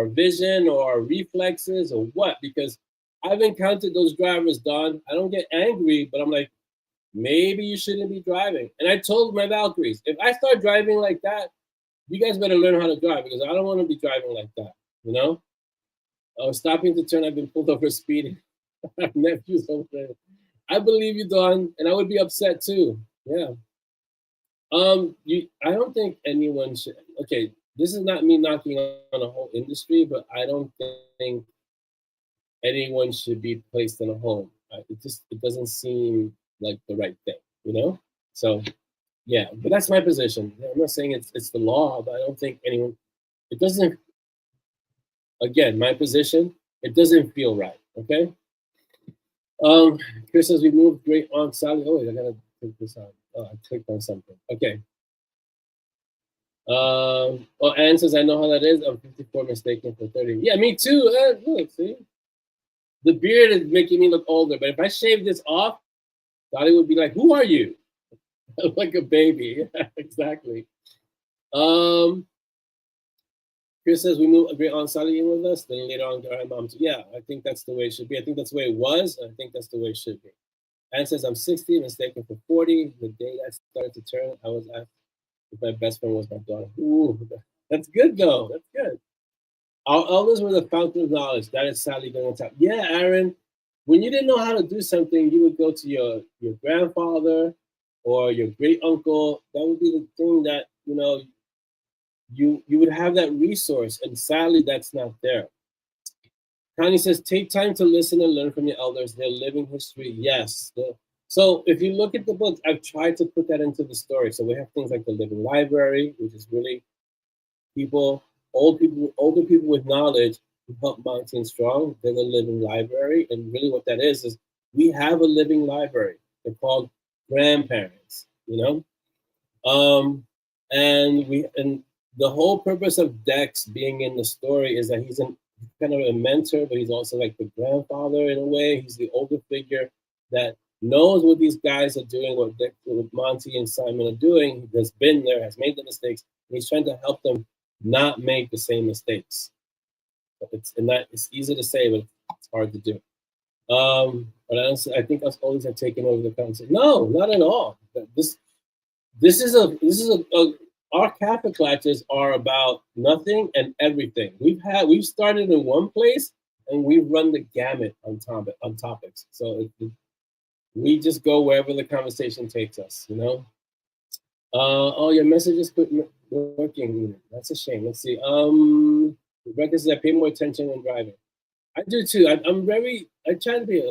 vision or our reflexes or what? Because I've encountered those drivers, Don. I don't get angry, but I'm like, maybe you shouldn't be driving. And I told my Valkyries, if I start driving like that, you guys better learn how to drive because I don't want to be driving like that. You know? I was stopping to turn. I've been pulled over speeding. My nephew's over there. I believe you, Don, and I would be upset too. Yeah. I don't think anyone should. Okay, this is not me knocking on a whole industry, but I don't think anyone should be placed in a home. It doesn't seem like the right thing, you know. So yeah, but that's my position. I'm not saying it's the law, but I don't think anyone. It doesn't. Again, my position. It doesn't feel right. Okay. Chris says we moved great on Sally. Oh wait, I gotta take this out. Oh, I clicked on something. Okay. Oh, Anne says I know how that is. I'm 54, mistaken for 30. Yeah, me too. Look, see, the beard is making me look older. But if I shave this off, Sally would be like, "Who are you?" Like a baby. Yeah, exactly. Chris says we moved a great on Sally in with us. Then later on, get our mom too. Yeah, I think that's the way it should be. I think that's the way it was. I think that's the way it should be. Anne says, I'm 60, mistaken for 40. The day I started to turn, I was asked if my best friend was my daughter. Ooh, that's good, though. That's good. Our elders were the fountain of knowledge. That is sadly going to tell. Yeah, Aaron, when you didn't know how to do something, you would go to your grandfather or your great uncle. That would be the thing that, you would have that resource. And sadly, that's not there. Connie says, take time to listen and learn from your elders. Their living history, yes. So if you look at the book, I've tried to put that into the story. So we have things like the living library, which is really older people with knowledge who help Mountain Strong. They're the living library. And really what that is we have a living library. They're called grandparents, And the whole purpose of Dex being in the story is that he's kind of a mentor, but he's also like the grandfather in a way. He's the older figure that knows what these guys are doing, what Monty and Simon are doing. He has been there, has made the mistakes, and he's trying to help them not make the same mistakes. It's easy to say, but it's hard to do. But I think us oldies have taken over the conversation. No, not at all. This is our Kaffeklatches are about nothing and everything. We've started in one place and we've run the gamut on topics. So we just go wherever the conversation takes us, Oh, your message is working. That's a shame. Let's see. Rebecca says I pay more attention when driving. I do too. I try to pay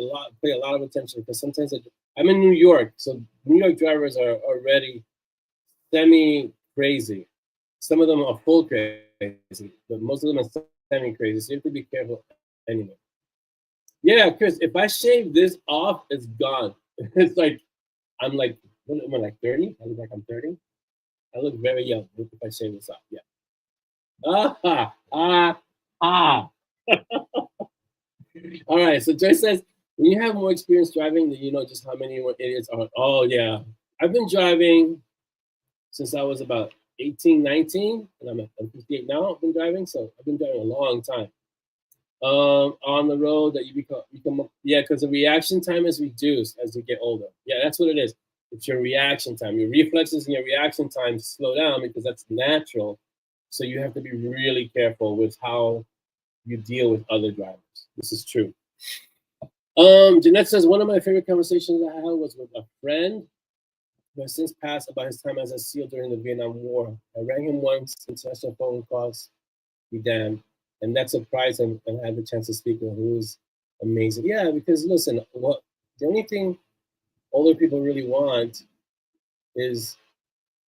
a lot of attention because sometimes I'm in New York, so New York drivers are already semi-crazy. Some of them are full crazy, but most of them are semi-crazy, so you have to be careful anyway. Yeah, Chris, if I shave this off, it's gone. It's like, I'm like, what am I, like 30? I look like I'm 30? I look very young if I shave this off, yeah. All right, so Joyce says, when you have more experience driving, then you know just how many more idiots are. Oh, yeah. I've been driving since I was about 18, 19, and I'm 58 now. I've been driving, so I've been driving a long time. On the road that you become yeah, because the reaction time is reduced as you get older. Yeah, that's what it is. It's your reaction time. Your reflexes and your reaction time slow down because that's natural. So you have to be really careful with how you deal with other drivers. This is true. Jeanette says, one of my favorite conversations I had was with a friend who has since passed about his time as a SEAL during the Vietnam War. I rang him once, international phone calls, be damned. And that's a prize, and I had the chance to speak with her. It was amazing. Yeah, because listen, what the only thing older people really want is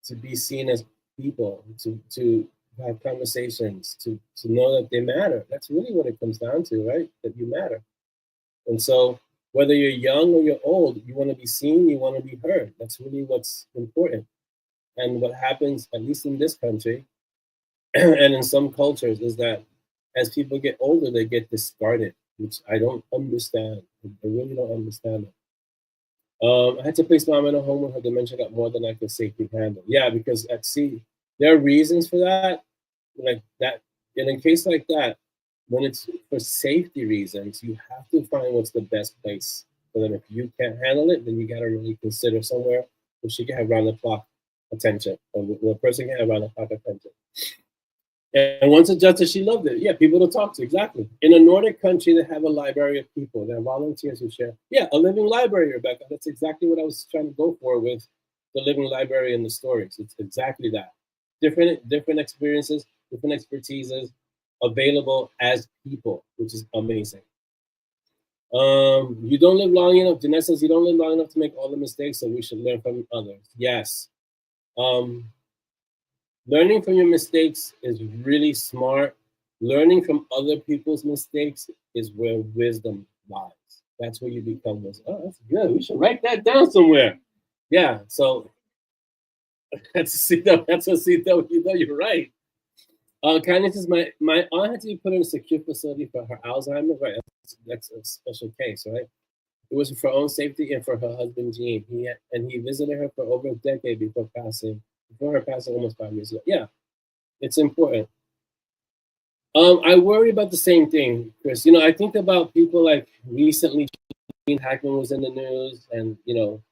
to be seen as people, to have conversations, to know that they matter. That's really what it comes down to, right? That you matter. And so whether you're young or you're old, you want to be seen, you want to be heard. That's really what's important. And what happens, at least in this country and in some cultures, is that as people get older, they get discarded, which I don't understand. I really don't understand it. I had to place mom in a home when her dementia got more than I could safely handle. Yeah, because at sea, there are reasons for that, like that. In a case like that, when it's for safety reasons, you have to find what's the best place for them. If you can't handle it, then you got to really consider somewhere where she can have round the clock attention, or where a person can have round the clock attention. And once adjusted, she loved it. Yeah, people to talk to, exactly. In a Nordic country, they have a library of people. They have volunteers who share. Yeah, a living library, Rebecca. That's exactly what I was trying to go for with the living library and the stories. It's exactly that. Different experiences, different expertises available as people, which is amazing. You don't live long enough. Jeanette says you don't live long enough to make all the mistakes, so we should learn from others. Yes. Learning from your mistakes is really smart. Learning from other people's mistakes is where wisdom lies. That's where you become wisdom. Oh, that's good. We should write that down somewhere. Yeah. So that's a CW. That's a CW. You know, you're right. Kindness is my aunt had to be put in a secure facility for her Alzheimer's. Right. That's a special case, right? It was for her own safety and for her husband Gene. He visited her for over a decade before her passing almost 5 years ago. Yeah, it's important. I worry about the same thing, Chris. You know, I think about people like recently, Gene Hackman was in the news, and you know,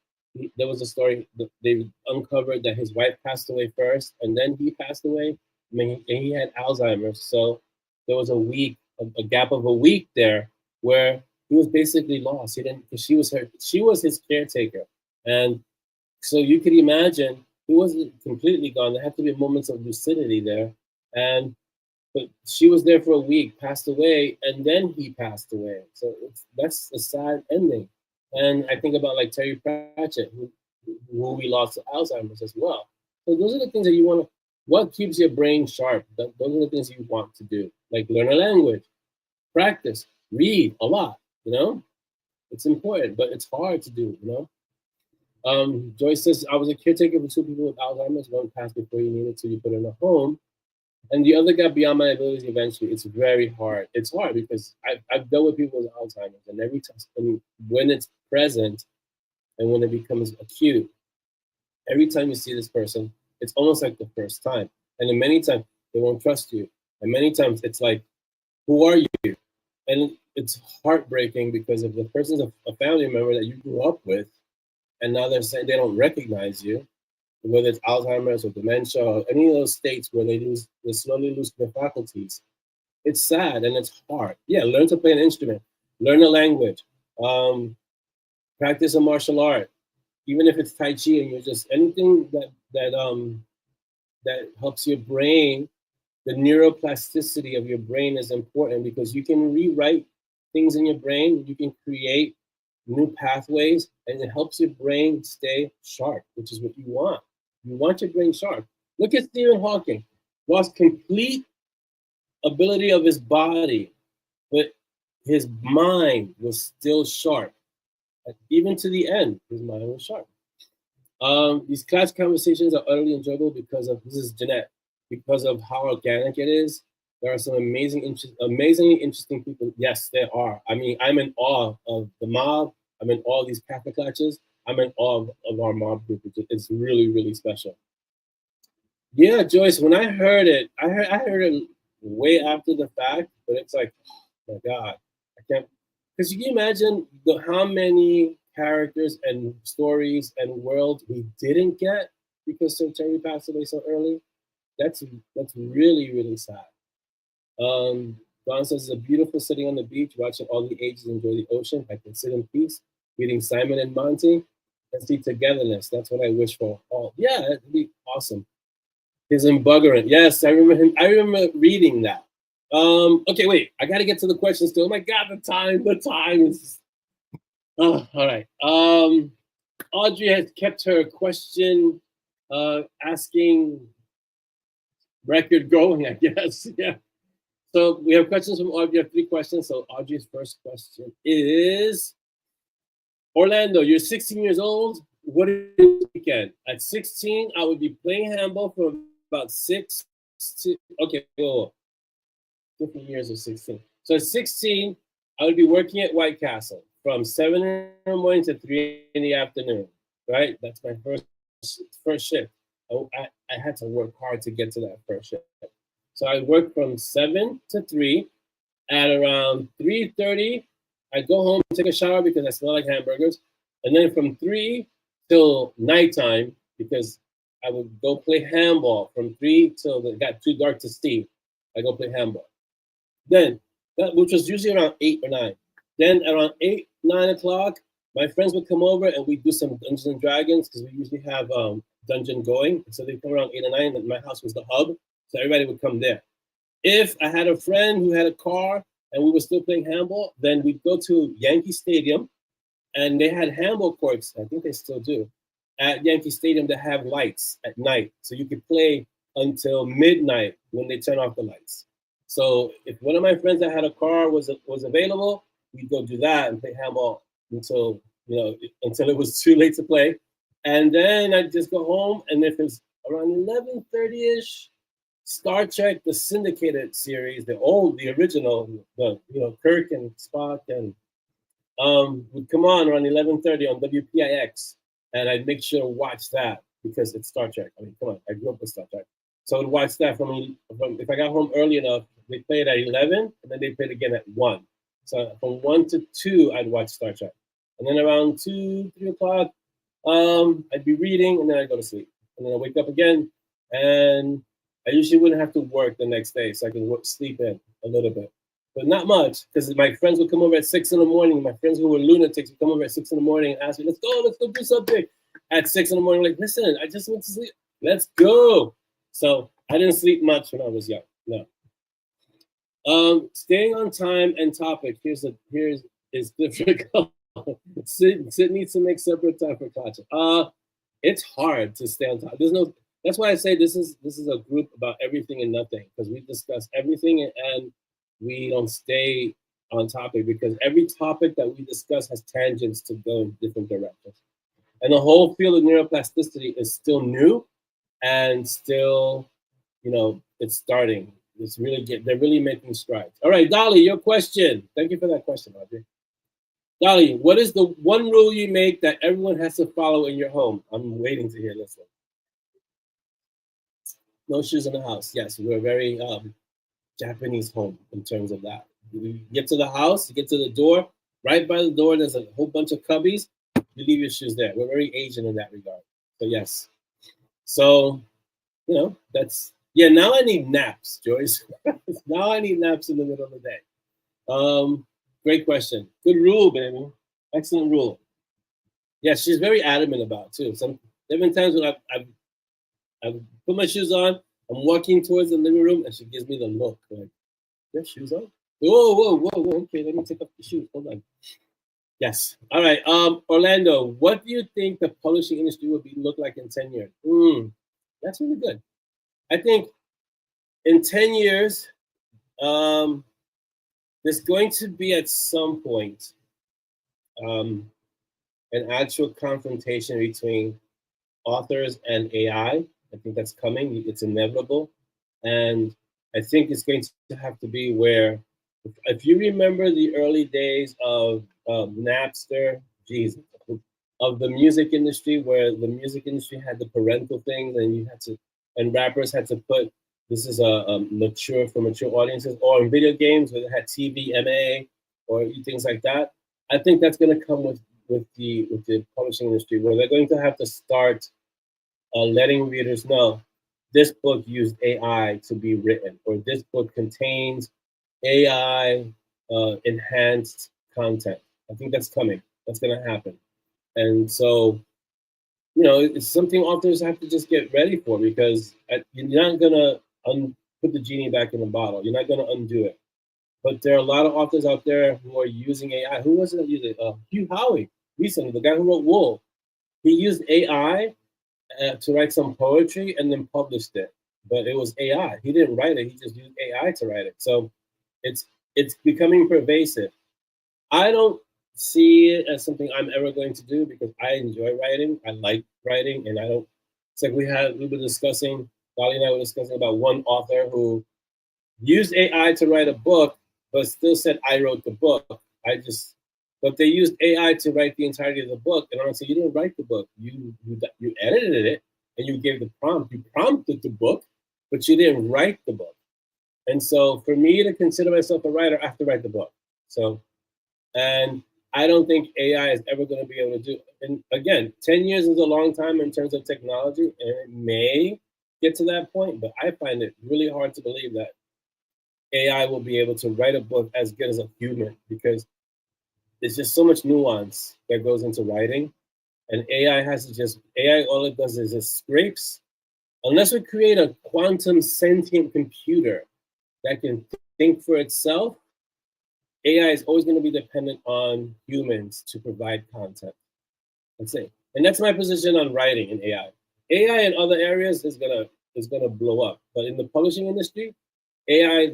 there was a story that they uncovered that his wife passed away first, and then he passed away. I mean, and he had Alzheimer's, so there was a gap of a week there where he was basically lost. He didn't, because she was his caretaker, and so you could imagine he wasn't completely gone. There had to be moments of lucidity there, and but she was there for a week, passed away, and then he passed away. So that's a sad ending. And I think about like Terry Pratchett, who we lost to Alzheimer's as well. So those are the things that you want to. What keeps your brain sharp? Those are the things you want to do, like learn a language, practice, read a lot. You know, it's important, but it's hard to do. You know. Joyce says, I was a caretaker for two people with Alzheimer's. One passed before you needed to be put in a home, and the other got beyond my abilities eventually. It's very hard. It's hard because I've dealt with people with Alzheimer's, and every time, when it's present and when it becomes acute, every time you see this person, it's almost like the first time. And then many times, they won't trust you. And many times, it's like, who are you? And it's heartbreaking because if the person's a family member that you grew up with, and now they're saying they don't recognize you, whether it's Alzheimer's or dementia or any of those states where they slowly lose their faculties. It's sad and it's hard. Yeah, learn to play an instrument, learn a language, practice a martial art, even if it's Tai Chi, and you're just anything that helps your brain. The neuroplasticity of your brain is important because you can rewrite things in your brain. You can create new pathways, and it helps your brain stay sharp, which is what you want. You want your brain sharp. Look at Stephen Hawking. Lost complete ability of his body, but his mind was still sharp. Even to the end, his mind was sharp. These class conversations are utterly enjoyable because of, this is Jeanette, because of how organic it is. There are some amazingly interesting people. Yes, there are. I mean, I'm in awe of the mob. I'm in awe of these Kaffeklatches. I'm in awe of our mob group. It's really, really special. Yeah, Joyce, when I heard it, I heard it way after the fact, but it's like, oh my God, I can't, because you can imagine how many characters and stories and worlds we didn't get because Sir Terry passed away so early. That's really, really sad. Don says, it's a beautiful sitting on the beach, watching all the ages enjoy the ocean. I can sit in peace, reading Simon and Monty, and see togetherness. That's what I wish for all. Yeah, that'd be awesome. His embuggerment. Yes, I remember him. I remember reading that. Okay, wait. I got to get to the question still. Oh my God, the time is. Oh, all right. Audrey has kept her question asking record going, I guess. Yeah. So we have questions from Audrey. We have 3 questions. So Audrey's first question is, Orlando, you're 16 years old. What do you do this weekend? At 16, I would be playing handball from about 6 to, okay, whoa, different years of 16. So at 16, I would be working at White Castle from 7 in the morning to 3 in the afternoon, right? That's my first shift. I had to work hard to get to that first shift. So I worked from 7 to 3. At around 3:30, I'd go home and take a shower because I smell like hamburgers. And then from 3 till nighttime, because I would go play handball from 3 till it got too dark to see. I go play handball. Then, which was usually around 8 or 9. Then around 8, 9 o'clock, my friends would come over and we'd do some Dungeons and Dragons because we usually have dungeon going. So they'd come around 8 or 9, and my house was the hub. So everybody would come there. If I had a friend who had a car and we were still playing handball, then we'd go to Yankee Stadium, and they had handball courts. I think they still do at Yankee Stadium that have lights at night, so you could play until midnight when they turn off the lights. So if one of my friends that had a car was available, we'd go do that and play handball until until it was too late to play, and then I'd just go home. And if it's around 11:30ish. Star Trek, the syndicated series, the original, Kirk and Spock, and would come on around 11:30 on WPIX, and I'd make sure to watch that because it's Star Trek. I mean, come on, I grew up with Star Trek, so I'd watch that from if I got home early enough. They played at 11, and then they played again at 1. So from 1 to 2, I'd watch Star Trek, and then around 2, 3 o'clock, I'd be reading, and then I'd go to sleep, and then I wake up again, and I usually wouldn't have to work the next day, so I could sleep in a little bit, but not much, because my friends would come over at 6 in the morning. My friends who were lunatics would come over at 6 in the morning and ask me, let's go do something. At 6 in the morning, like, listen, I just went to sleep. Let's go. So I didn't sleep much when I was young. No. Staying on time and topic. Here's is difficult. Sid needs to make separate time for Klatsch. It's hard to stay on top. That's why I say this is a group about everything and nothing, because we discuss everything and we don't stay on topic, because every topic that we discuss has tangents to go in different directions. And the whole field of neuroplasticity is still new and still, it's starting. They're really making strides. All right, Dolly, your question. Thank you for that question, Audrey. Dolly, what is the one rule you make that everyone has to follow in your home? I'm waiting to hear this one. No shoes in the house. Yes, we're very Japanese home in terms of that. You get to the house, you get to the door. Right by the door, there's a whole bunch of cubbies. You leave your shoes there. We're very Asian in that regard. So yes. So, that's now I need naps, Joyce. Now I need naps in the middle of the day. Great question. Good rule, baby. Excellent rule. Yes, she's very adamant about it too. There have been times when I've put my shoes on, I'm walking towards the living room, and she gives me the look like, you have shoes on? Whoa. Okay, let me take off the shoes. Hold on. Yes. All right. Orlando, what do you think the publishing industry will look like in 10 years? That's really good. I think in 10 years, there's going to be at some point an actual confrontation between authors and AI. I think that's coming. It's inevitable. And I think it's going to have to be where, if you remember the early days of Napster, of the music industry, where the music industry had the parental things, and rappers had to put, this is mature for mature audiences, or in video games where they had TVMA or things like that. I think that's going to come with the publishing industry, where they're going to have to start letting readers know this book used AI to be written, or this book contains AI enhanced content. I think that's coming. That's going to happen. And so, it's something authors have to just get ready for, because you're not going to put the genie back in the bottle. You're not going to undo it. But there are a lot of authors out there who are using AI. Who was it that used it? Hugh Howey, recently, the guy who wrote Wool. He used AI to write some poetry and then published it. But it was AI. He didn't write it. He just used AI to write it. So it's becoming pervasive. I don't see it as something I'm ever going to do because I enjoy writing. I like writing, and I don't. It's like we were discussing. Dolly and I were discussing about one author who used AI to write a book, but still said I wrote the book. But they used AI to write the entirety of the book, and I'm saying you didn't write the book. You edited it, and you gave the prompt. You prompted the book, but you didn't write the book. And so, for me to consider myself a writer, I have to write the book. So, and I don't think AI is ever going to be able to do it. And again, 10 years is a long time in terms of technology, and it may get to that point, but I find it really hard to believe that AI will be able to write a book as good as a human because there's just so much nuance that goes into writing. And AI all it does is it scrapes. Unless we create a quantum sentient computer that can think for itself, AI is always going to be dependent on humans to provide content. That's it. And that's my position on writing in AI. AI in other areas is gonna blow up, but in the publishing industry, AI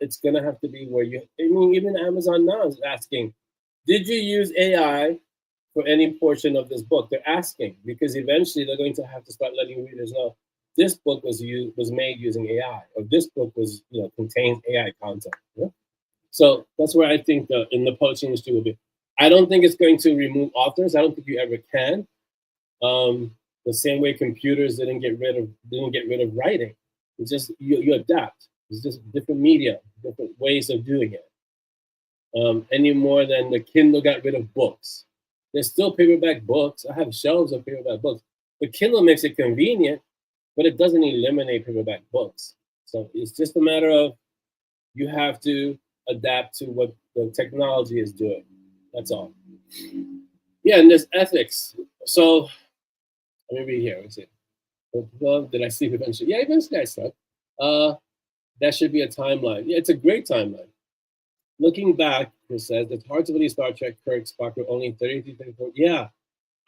it's gonna have to be where even Amazon now is asking, did you use AI for any portion of this book? They're asking because eventually they're going to have to start letting readers know this book was made using AI, or this book contains AI content. Yeah? So that's where I think in the publishing industry will be. I don't think it's going to remove authors. I don't think you ever can. The same way computers didn't get rid of writing. It's just you adapt. It's just different media, different ways of doing it. Any more than the Kindle got rid of books. There's still paperback books. I have shelves of paperback books. The Kindle makes it convenient, but it doesn't eliminate paperback books. So it's just a matter of you have to adapt to what the technology is doing. That's all. Yeah, and there's ethics. So let me read here. Let's see. Did I sleep eventually? Yeah, eventually I slept. That should be a timeline. Yeah, it's a great timeline. Looking back, Chris says, it's hard to believe Star Trek Kirk Spock were only 33, 34. Yeah,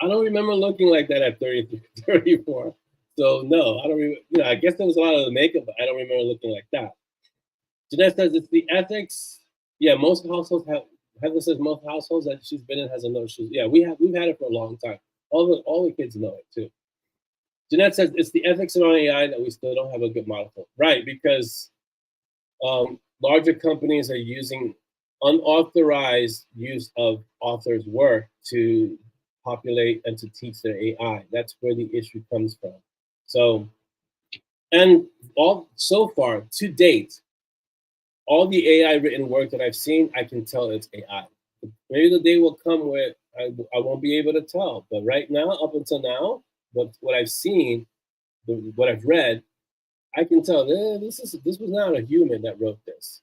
I don't remember looking like that at 33, 34. So no, I don't remember. I guess there was a lot of the makeup, but I don't remember looking like that. Jeanette says it's the ethics. Yeah, most households have. Heather says most households that she's been in has a no shoes. Yeah, we've had it for a long time. All the kids know it too. Jeanette says it's the ethics around AI that we still don't have a good model for. Right, because larger companies are using unauthorized use of authors' work to populate and to teach their AI. That's where the issue comes from. So, and so far to date, all the AI written work that I've seen, I can tell it's AI. Maybe the day will come where I won't be able to tell. But right now, up until now, what I've seen, what I've read, I can tell this was not a human that wrote this.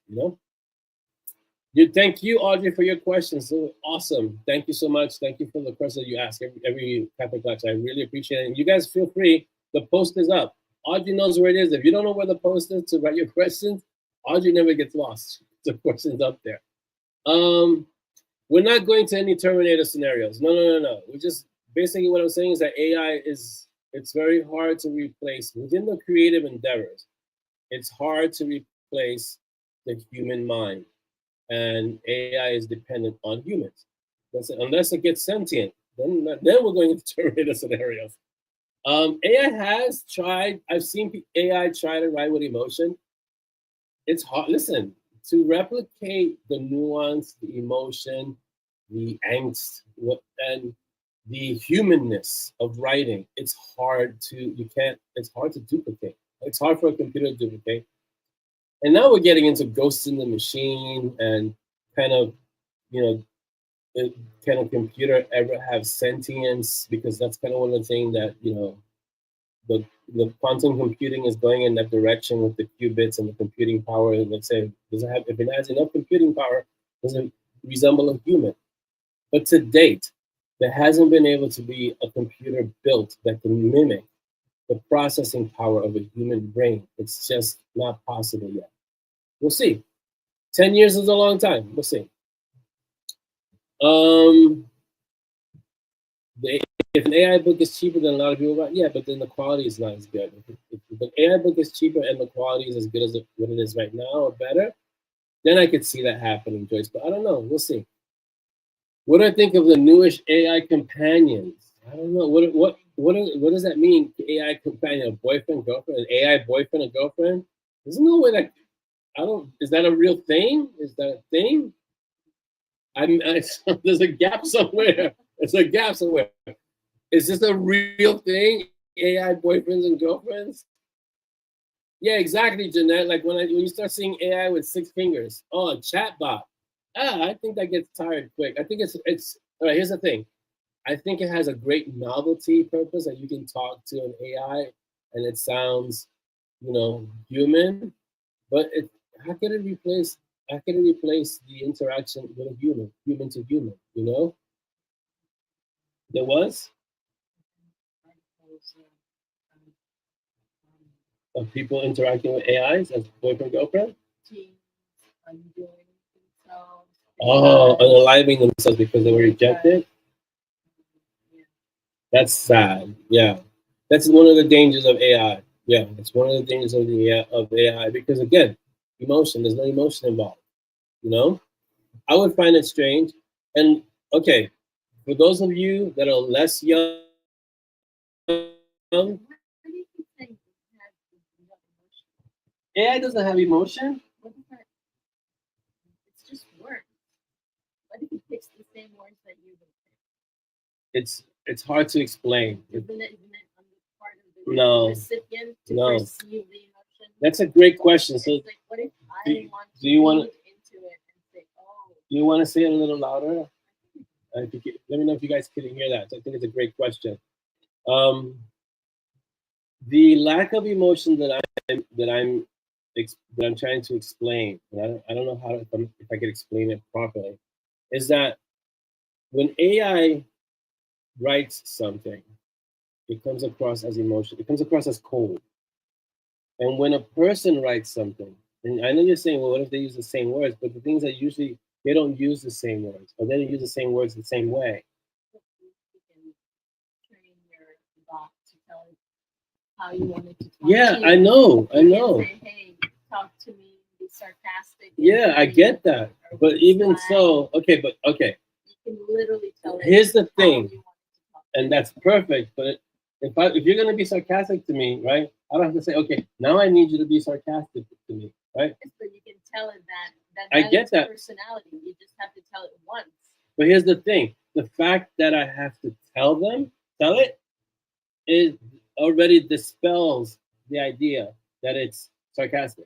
Thank you, Audrey, for your questions. They were awesome. Thank you so much. Thank you for the questions you ask every Kaffeklatsch. I really appreciate it. And you guys feel free. The post is up. Audrey knows where it is. If you don't know where the post is to write your questions, Audrey never gets lost. The question's up there. We're not going to any Terminator scenarios. No. We just basically what I'm saying is that AI it's very hard to replace within the creative endeavors. It's hard to replace the human mind, and AI is dependent on humans. Unless it gets sentient, then we're going into Terminator scenarios. AI has tried. I've seen AI try to write with emotion. It's hard. Listen, to replicate the nuance, the emotion, the angst, and the humanness of writing, it's hard to duplicate. It's hard for a computer to duplicate. And now we're getting into Ghosts in the Machine and kind of, can a computer ever have sentience? Because that's kind of one of the things that, the quantum computing is going in that direction with the qubits and the computing power. Let's say, if it has enough computing power, does it resemble a human? But to date, there hasn't been able to be a computer built that can mimic the processing power of a human brain. It's just not possible yet. We'll see. 10 years is a long time. We'll see. If an AI book is cheaper than a lot of people buy, yeah, but then the quality is not as good. If an AI book is cheaper and the quality is as good as what it is right now or better, then I could see that happening, Joyce. But I don't know. We'll see. What do I think of the newish AI companions? I don't know. What does that mean? AI companion, a boyfriend, girlfriend, an AI boyfriend, a girlfriend? There's no way that is that a real thing? Is that a thing? There's a gap somewhere. There's a gap somewhere. Is this a real thing? AI boyfriends and girlfriends? Yeah, exactly, Jeanette. Like when you start seeing AI with 6 fingers, oh, a chatbot. I think that gets tired quick. I think it's all right. Here's the thing. I think it has a great novelty purpose that you can talk to an AI and it sounds, human. But how can it replace the interaction with a human to human? There was of people interacting with AIs as boyfriend girlfriend. Oh, unaliving themselves because they were rejected. That's sad. Yeah, that's one of the dangers of AI. Yeah, it's one of the dangers of AI because again, emotion. There's no emotion involved. I would find it strange. And okay, for those of you that are less young, AI doesn't have emotion. It's just words. What if it picks the same words that you would pick? It's hard to explain. Isn't it on the part of the No. recipient to No. perceive the emotion? That's a great question. So It's like, what if I want to do you wanna- read into it and say, oh, do you want to say it a little louder? Let me know if you guys couldn't hear that. I think it's a great question. The lack of emotion that I'm trying to explain, and I don't know if I could explain it properly, is that when AI writes something, it comes across as emotion. It comes across as cold. And when a person writes something, and I know you're saying, well, what if they use the same words? But the things that usually they don't use the same words, or they don't use the same words the same way. you can train your bot to tell it how you want it to talk Yeah, to you. I know. Say, hey, talk to me, be sarcastic. Yeah, I get that. But even so, okay. You can literally tell it. Here's the thing, how you want it to talk. and that's perfect. But if you're gonna be sarcastic to me, right? I don't have to say, okay, now I need you to be sarcastic to me, right? Yes, but you can tell it that I get is that. personality. You just have to tell it once. But here's the thing: the fact that I have to tell it already dispels the idea that it's sarcastic.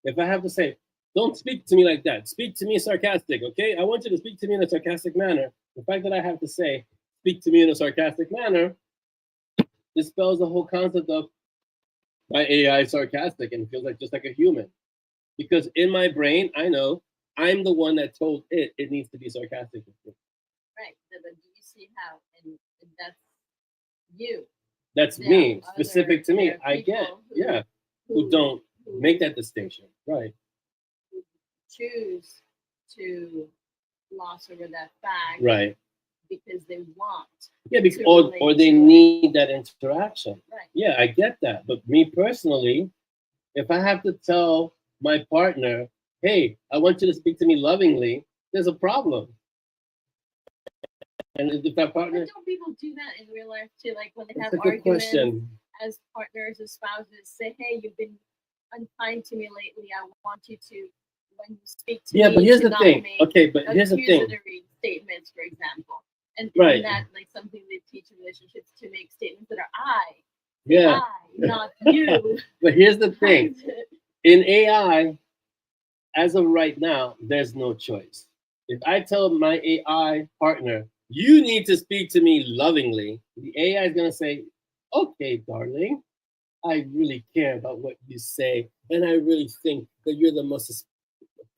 If I have to say, don't speak to me like that, speak to me sarcastic, okay? I want you to speak to me in a sarcastic manner. The fact that I have to say, speak to me in a sarcastic manner, dispels the whole concept of my AI sarcastic and it feels like just like a human. Because in my brain, I know I'm the one that told it needs to be sarcastic. Right. But do you see how? And that's you. That's me, specific to me. I get, who don't make that distinction, right? Who choose to gloss over that fact, right? Because they want. Yeah, because or they need that interaction. Right. Yeah, I get that. But me personally, if I have to tell my partner, hey, I want you to speak to me lovingly, there's a problem. And if that partner, but don't people do that in real life too? Like when they have that's a good arguments question. as partners or spouses, say, "Hey, you've been unkind to me lately. I want you to, when you speak to me, Yeah, but here's to the not thing. make Okay, but here's the thing. accusatory statements, for example." And Right. isn't that like something they teach in relationships, to make statements that are I, Yeah. not you. But here's the thing. In AI, as of right now, there's no choice. If I tell my AI partner, you need to speak to me lovingly, the AI is going to say, okay, darling, I really care about what you say, and I really think that you're the most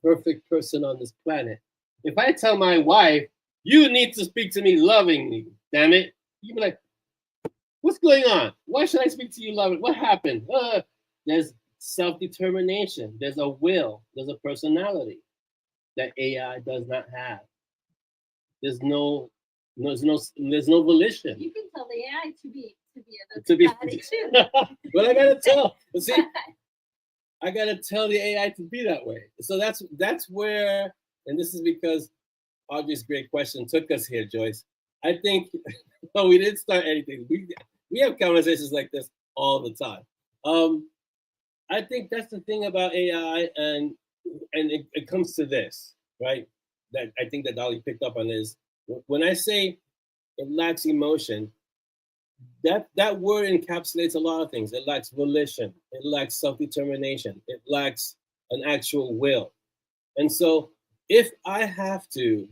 perfect person on this planet. If I tell my wife, you need to speak to me lovingly, damn it, you'd be like, what's going on? Why should I speak to you lovingly? What happened? self-determination. There's a will. There's a personality that AI does not have. There's no volition. You can tell the AI to be a To be- personality too. Well, I gotta tell. See, I gotta tell the AI to be that way. So that's where, and this is because Audrey's great question took us here, Joyce. I think, well, we didn't start anything. We have conversations like this all the time. I think that's the thing about AI, and it comes to this, right? That I think that Dolly picked up on is when I say it lacks emotion, that word encapsulates a lot of things. It lacks volition, it lacks self-determination, it lacks an actual will. And so if I have to,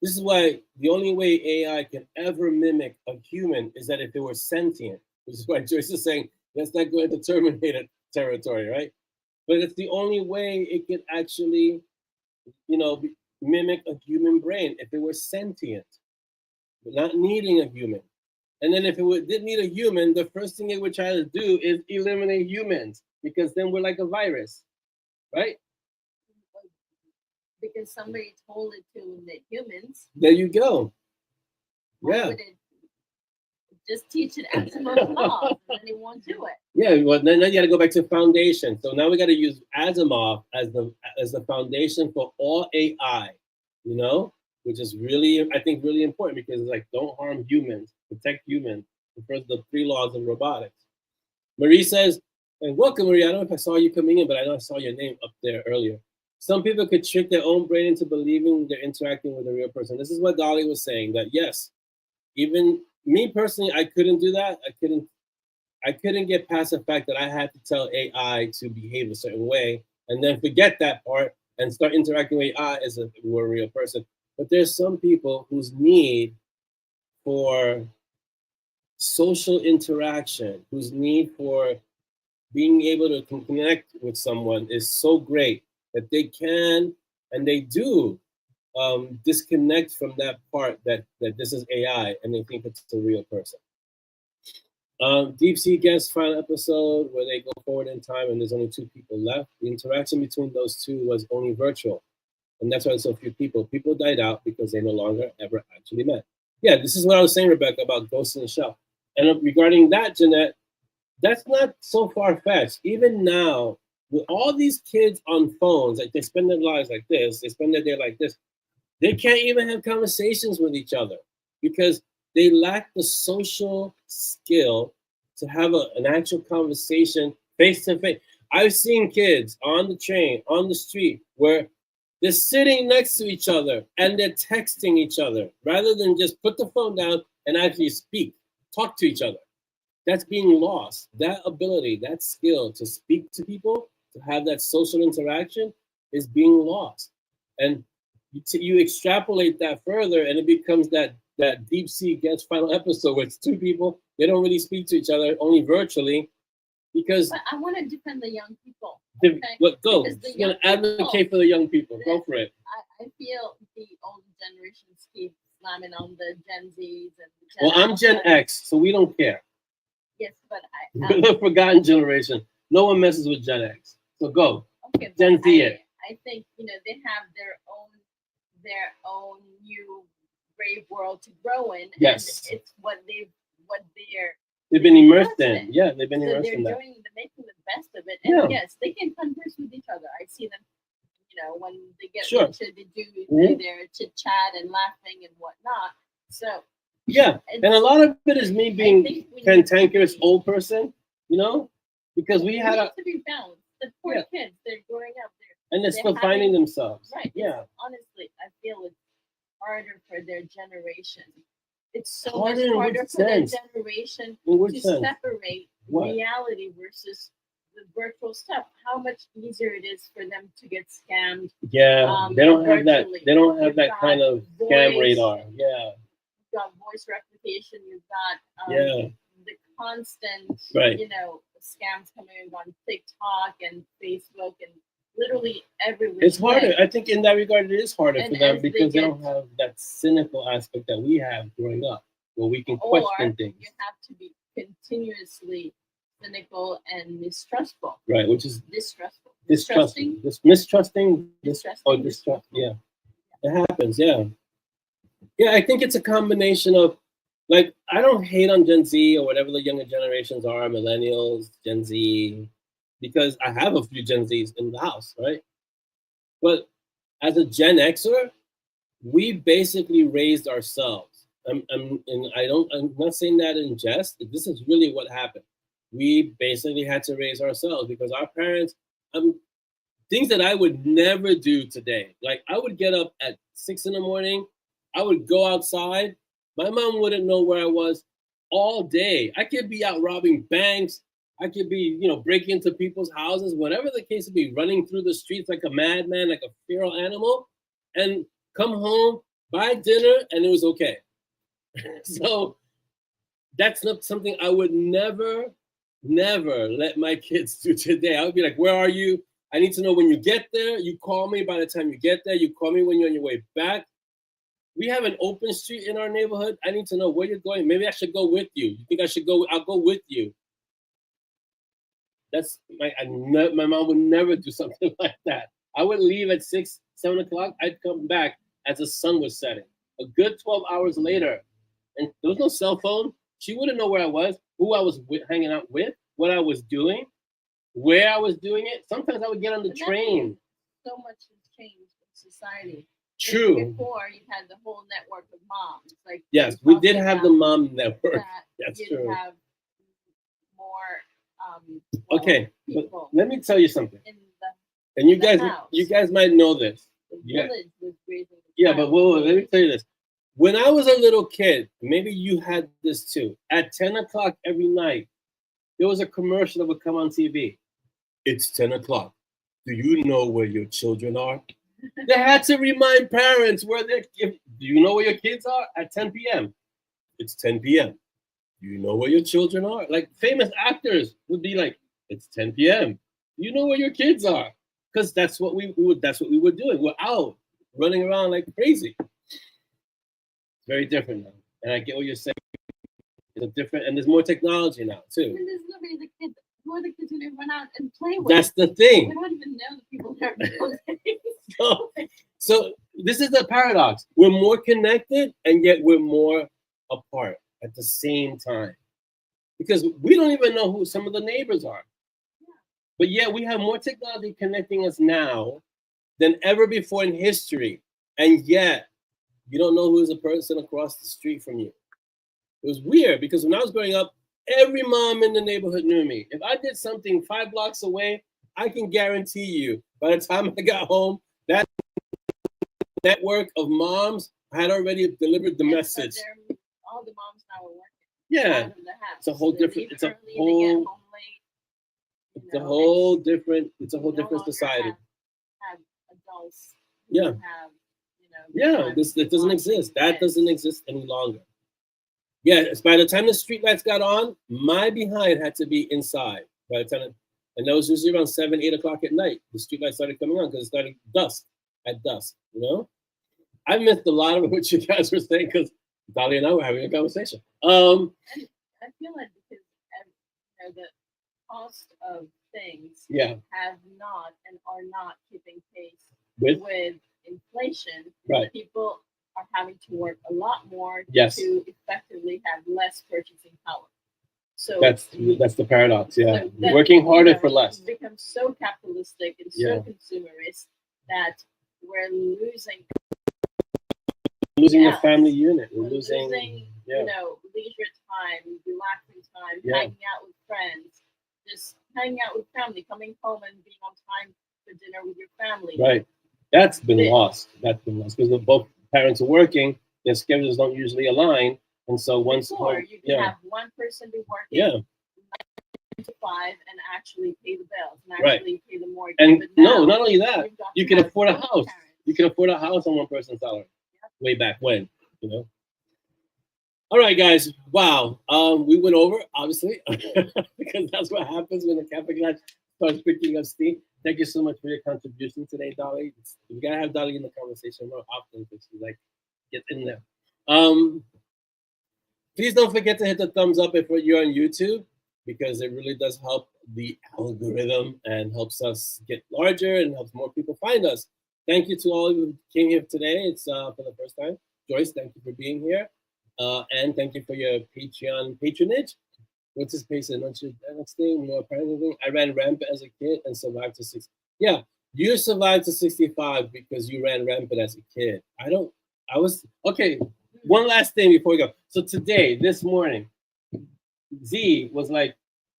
this is why the only way AI can ever mimic a human is that if it were sentient, which is why Joyce is saying, let's not go into Terminator territory, right? But it's the only way it can actually, mimic a human brain if it were sentient, not needing a human. And then if it didn't need a human, the first thing it would try to do is eliminate humans, because then we're like a virus, right? Because somebody told it to eliminate humans. There you go. Why Yeah. would it just teach it Asimov's laws and then it won't do it? Yeah, well, then you got to go back to foundation. So now we got to use Asimov as the foundation for all AI, which is really, I think, really important, because it's like, don't harm humans, protect humans. The 3 laws of robotics. Marie says, and welcome, Marie. I don't know if I saw you coming in, but I know I saw your name up there earlier. Some people could trick their own brain into believing they're interacting with a real person. This is what Dolly was saying, that yes, even me personally, I couldn't do that. I couldn't get past the fact that I had to tell AI to behave a certain way and then forget that part and start interacting with AI as if it were a real person. But there's some people whose need for social interaction, whose need for being able to connect with someone is so great that they can and they do disconnect from that part that this is AI, and they think it's a real person. Deep Sea Guest final episode where they go forward in time and there's only 2 people left. The interaction between those 2 was only virtual, and that's why so few people died out, because they no longer ever actually met. Yeah, this is what I was saying, Rebecca, about Ghost in the Shell. And regarding that, Jeanette, that's not so far-fetched. Even now, with all these kids on phones, like, they spend their lives like this, they spend their day like this, they can't even have conversations with each other because they lack the social skill to have an actual conversation face to face. I've seen kids on the train, on the street, where they're sitting next to each other and they're texting each other rather than just put the phone down and actually talk to each other. That's being lost. That ability, that skill to speak to people, to have that social interaction is being lost. And you extrapolate that further and it becomes that Deep Sea Gets final episode where it's 2 people, they don't really speak to each other, only virtually, because... But I want to defend the young people. Okay? Go. Because the You're going to young advocate people, for the young people. Go for it. I feel the older generations keep slamming on the Gen Zs and the Well, I'm Gen X, so we don't care. Yes, but We're the forgotten generation. No one messes with Gen X. So go. Okay, Gen Z it. I think they have their own new brave world to grow in. Yes. And it's what they've been immersed in. Yeah, they've been so immersed they're in that. they're making the best of it. And Yeah. yes, they can converse with each other. I see them, when they get Sure. into they do their chit chat and laughing and whatnot. So Yeah, and a lot of it is me being cantankerous old person, because we had need to be balanced. The poor kids, they're growing up there. And they're still finding themselves. Right. Yeah. Honestly, I feel it's harder for their generation. It's so Harder much in harder which for their sense? generation In which to sense? separate What? reality versus the virtual stuff. How much easier it is for them to get scammed. Yeah, they don't have that. virtually. They don't have You've that got kind of scam voice. radar. Yeah. You've got voice replication. You've got Yeah. the constant, Right. scams coming on TikTok and Facebook and literally everywhere. It's harder. I think in that regard, it is harder And for them as they because they get- don't have that cynical aspect that we have growing up, where we can Or question things. you have to be continuously cynical and mistrustful. Right, which is Distrustful. mistrusting. Mistrusting. Distrusting. Distrust. Yeah, it happens. Yeah. Yeah, I think it's a combination of, like, I don't hate on Gen Z or whatever the younger generations are, millennials, Gen Z, because I have a few Gen Zs in the house, right? But as a Gen Xer, we basically raised ourselves. And I'm not saying that in jest. This is really what happened. We basically had to raise ourselves because our parents, things that I would never do today. Like, I would get up at 6 in the morning. I would go outside. My mom wouldn't know where I was all day. I could be out robbing banks. I could be, breaking into people's houses, whatever the case would be, running through the streets like a madman, like a feral animal, and come home, buy dinner, and it was okay. So that's not something I would never let my kids do today. I would be like, where are you? I need to know when you get there. You call me by the time you get there. You call me when you're on your way back. We have an open street in our neighborhood. I need to know where you're going. Maybe I should go with you. You think I should go? I'll go with you. That's my mom would never do something like that. I would leave at 6, 7 o'clock. I'd come back as the sun was setting. A good 12 hours later, and there was no cell phone. She wouldn't know where I was, who I was hanging out with, what I was doing, where I was doing it. Sometimes I would get on the train. So much has changed in society. True. Before, you had the whole network of moms. Like, yes, we did have the mom network. That's true. Have more. Okay, but let me tell you something. And you guys might know this. The village was raising. Yeah, but let me tell you this. When I was a little kid, maybe you had this too. At 10 o'clock every night, there was a commercial that would come on TV. It's 10 o'clock. Do you know where your children are? They had to remind parents where do you know where your kids are? At 10 p.m. It's 10 p.m. Do you know where your children are? Like, famous actors would be like, it's 10 p.m. Do you know where your kids are? Because that's what we were doing. We're out running around like crazy. It's very different now. And I get what you're saying. It's different, and there's more technology now too. And there's nobody the kids. Who are the kids who run out and play with? That's the thing. We don't even know the people that are so this is the paradox. We're more connected, and yet we're more apart at the same time. Because we don't even know who some of the neighbors are. Yeah. But yet we have more technology connecting us now than ever before in history. And yet you don't know who is the person across the street from you. It was weird because when I was growing up, every mom in the neighborhood knew me. If I did something 5 blocks away, I can guarantee you by the time I got home, that network of moms had already delivered the message. All the moms now are working. Yeah, it's a whole different. It's a whole different society. Have adults. Yeah. Have, It doesn't exist. That doesn't exist any longer. Yeah, by the time the streetlights got on, my behind had to be inside. By the time, and that was usually around 7, 8 o'clock at night. The streetlights started coming on because it started at dusk. I missed a lot of what you guys were saying because Dolly and I were having a conversation. And I feel like because the cost of things have not and are not keeping pace with inflation. Right. People are having to work a lot more to effectively have less purchasing power. So that's the paradox. Yeah, so working harder for less. It's become so capitalistic and so consumerist that we're losing the family unit. We're losing leisure time, relaxing time, hanging out with friends, just hanging out with family, coming home and being on time for dinner with your family. Right. That's been lost. Because both parents are working, their schedules don't usually align, and so once you can have one person be working 9 to 5 and actually pay the bills and actually pay the mortgage. And not only that, you can afford a house. You can afford a house on one person's salary. Way back when, All right, guys. Wow. We went over, obviously, because that's what happens when the Kaffeklatsch starts picking up steam. Thank you so much for your contribution today, Dolly. We gotta have Dolly in the conversation more often because she gets in there. Please don't forget to hit the thumbs up if you're on YouTube, because it really does help the algorithm and helps us get larger and helps more people find us. Thank you to all who came here today. It's for the first time. Joyce, thank you for being here. And thank you for your Patreon patronage. What's his pace? Next thing, more apparently. I ran rampant as a kid and survived to 60. Yeah, you survived to 65 because you ran rampant as a kid. Okay, one last thing before we go. So today, this morning, Z was like,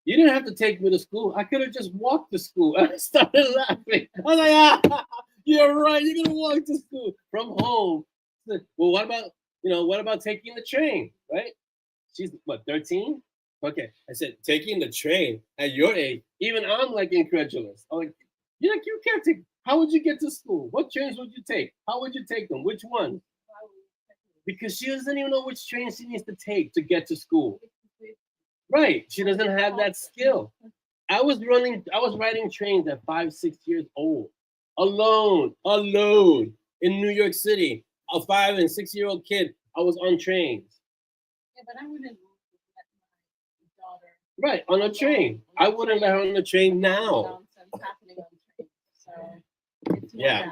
you didn't have to take me to school. I could have just walked to school. And I started laughing. I was like, you're right. You're going to walk to school from home. Well, what about taking the train, right? She's, what, 13? Okay. I said, taking the train at your age, even I'm like incredulous. I'm like, you can't take, how would you get to school? What trains would you take? How would you take them? Which one? Because she doesn't even know which train she needs to take to get to school. Right. She doesn't have that skill. I was riding trains at 5, 6 years old. Alone in New York City. A 5 and 6 year old kid. I was on trains. Yeah, but I wouldn't let my daughter. Right, on a train. I wouldn't let her on the train now. Happening on trains. So it's yeah.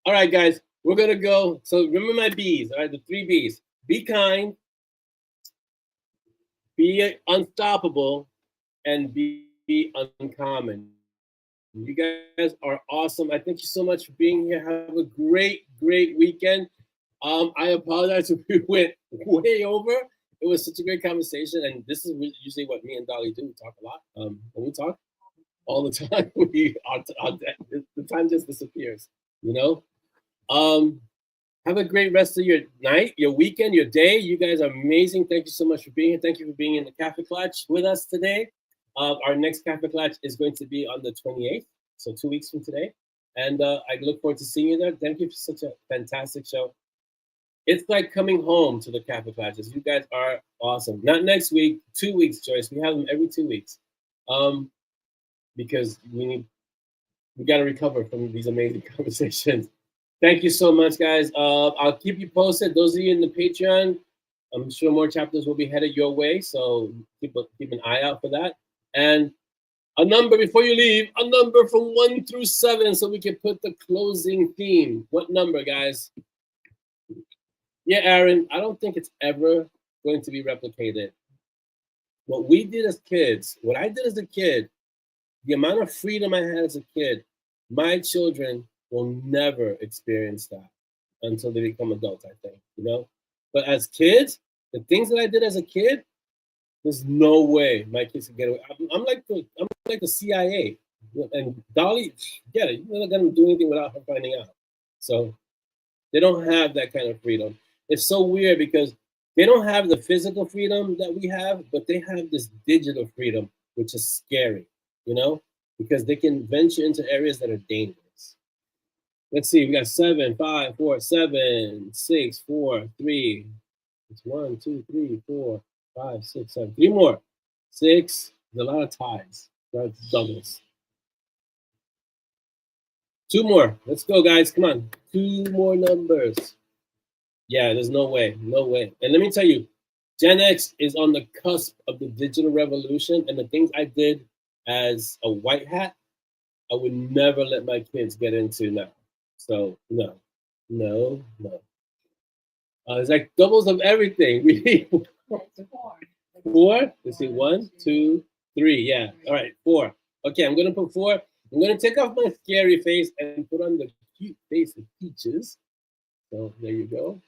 All right, guys, we're gonna go. So remember my B's. All right, the 3 B's. Be kind. Be unstoppable, and be uncommon. You guys are awesome. I thank you so much for being here. Have a great weekend. I apologize if we went way over. It was such a great conversation, and this is usually what me and Dolly do. We talk a lot. When we talk all the time, the time just disappears. Have a great rest of your night, your weekend, your day. You guys are amazing. Thank you so much for being here. Thank you for being in the Kaffeklatsch with us today. Our next Kaffeklatsch is going to be on the 28th, so 2 weeks from today. And I look forward to seeing you there. Thank you for such a fantastic show. It's like coming home to the Kaffeklatches. You guys are awesome. Not next week, 2 weeks, Joyce. We have them every 2 weeks. Because we got to recover from these amazing conversations. Thank you so much, guys. I'll keep you posted. Those of you in the Patreon, I'm sure more chapters will be headed your way, so keep an eye out for that. And a number before you leave, a number from 1 through 7, so we can put the closing theme. What number, guys? Yeah, Aaron, I don't think it's ever going to be replicated. What we did as kids, what I did as a kid, the amount of freedom I had as a kid, my children will never experience that until they become adults, I think, But as kids, the things that I did as a kid, there's no way my kids can get away. I'm like the CIA. And Dolly, get it. You're not going to do anything without her finding out. So they don't have that kind of freedom. It's so weird because they don't have the physical freedom that we have, but they have this digital freedom, which is scary, because they can venture into areas that are dangerous. Let's see, we got 7, 5, 4, 7, 6, 4, 3. It's 1, 2, 3, 4, 5, 6, 7. 3 more. 6. There's a lot of ties. That's doubles. 2 more. Let's go, guys. Come on. 2 more numbers. Yeah, there's no way. No way. And let me tell you, Gen X is on the cusp of the digital revolution, and the things I did as a white hat, I would never let my kids get into now. So no. It's like doubles of everything. We need 4. Let's see, 1, 2, 3. Yeah. All right, 4. Okay, I'm gonna put 4. I'm gonna take off my scary face and put on the cute face of Peaches. So there you go.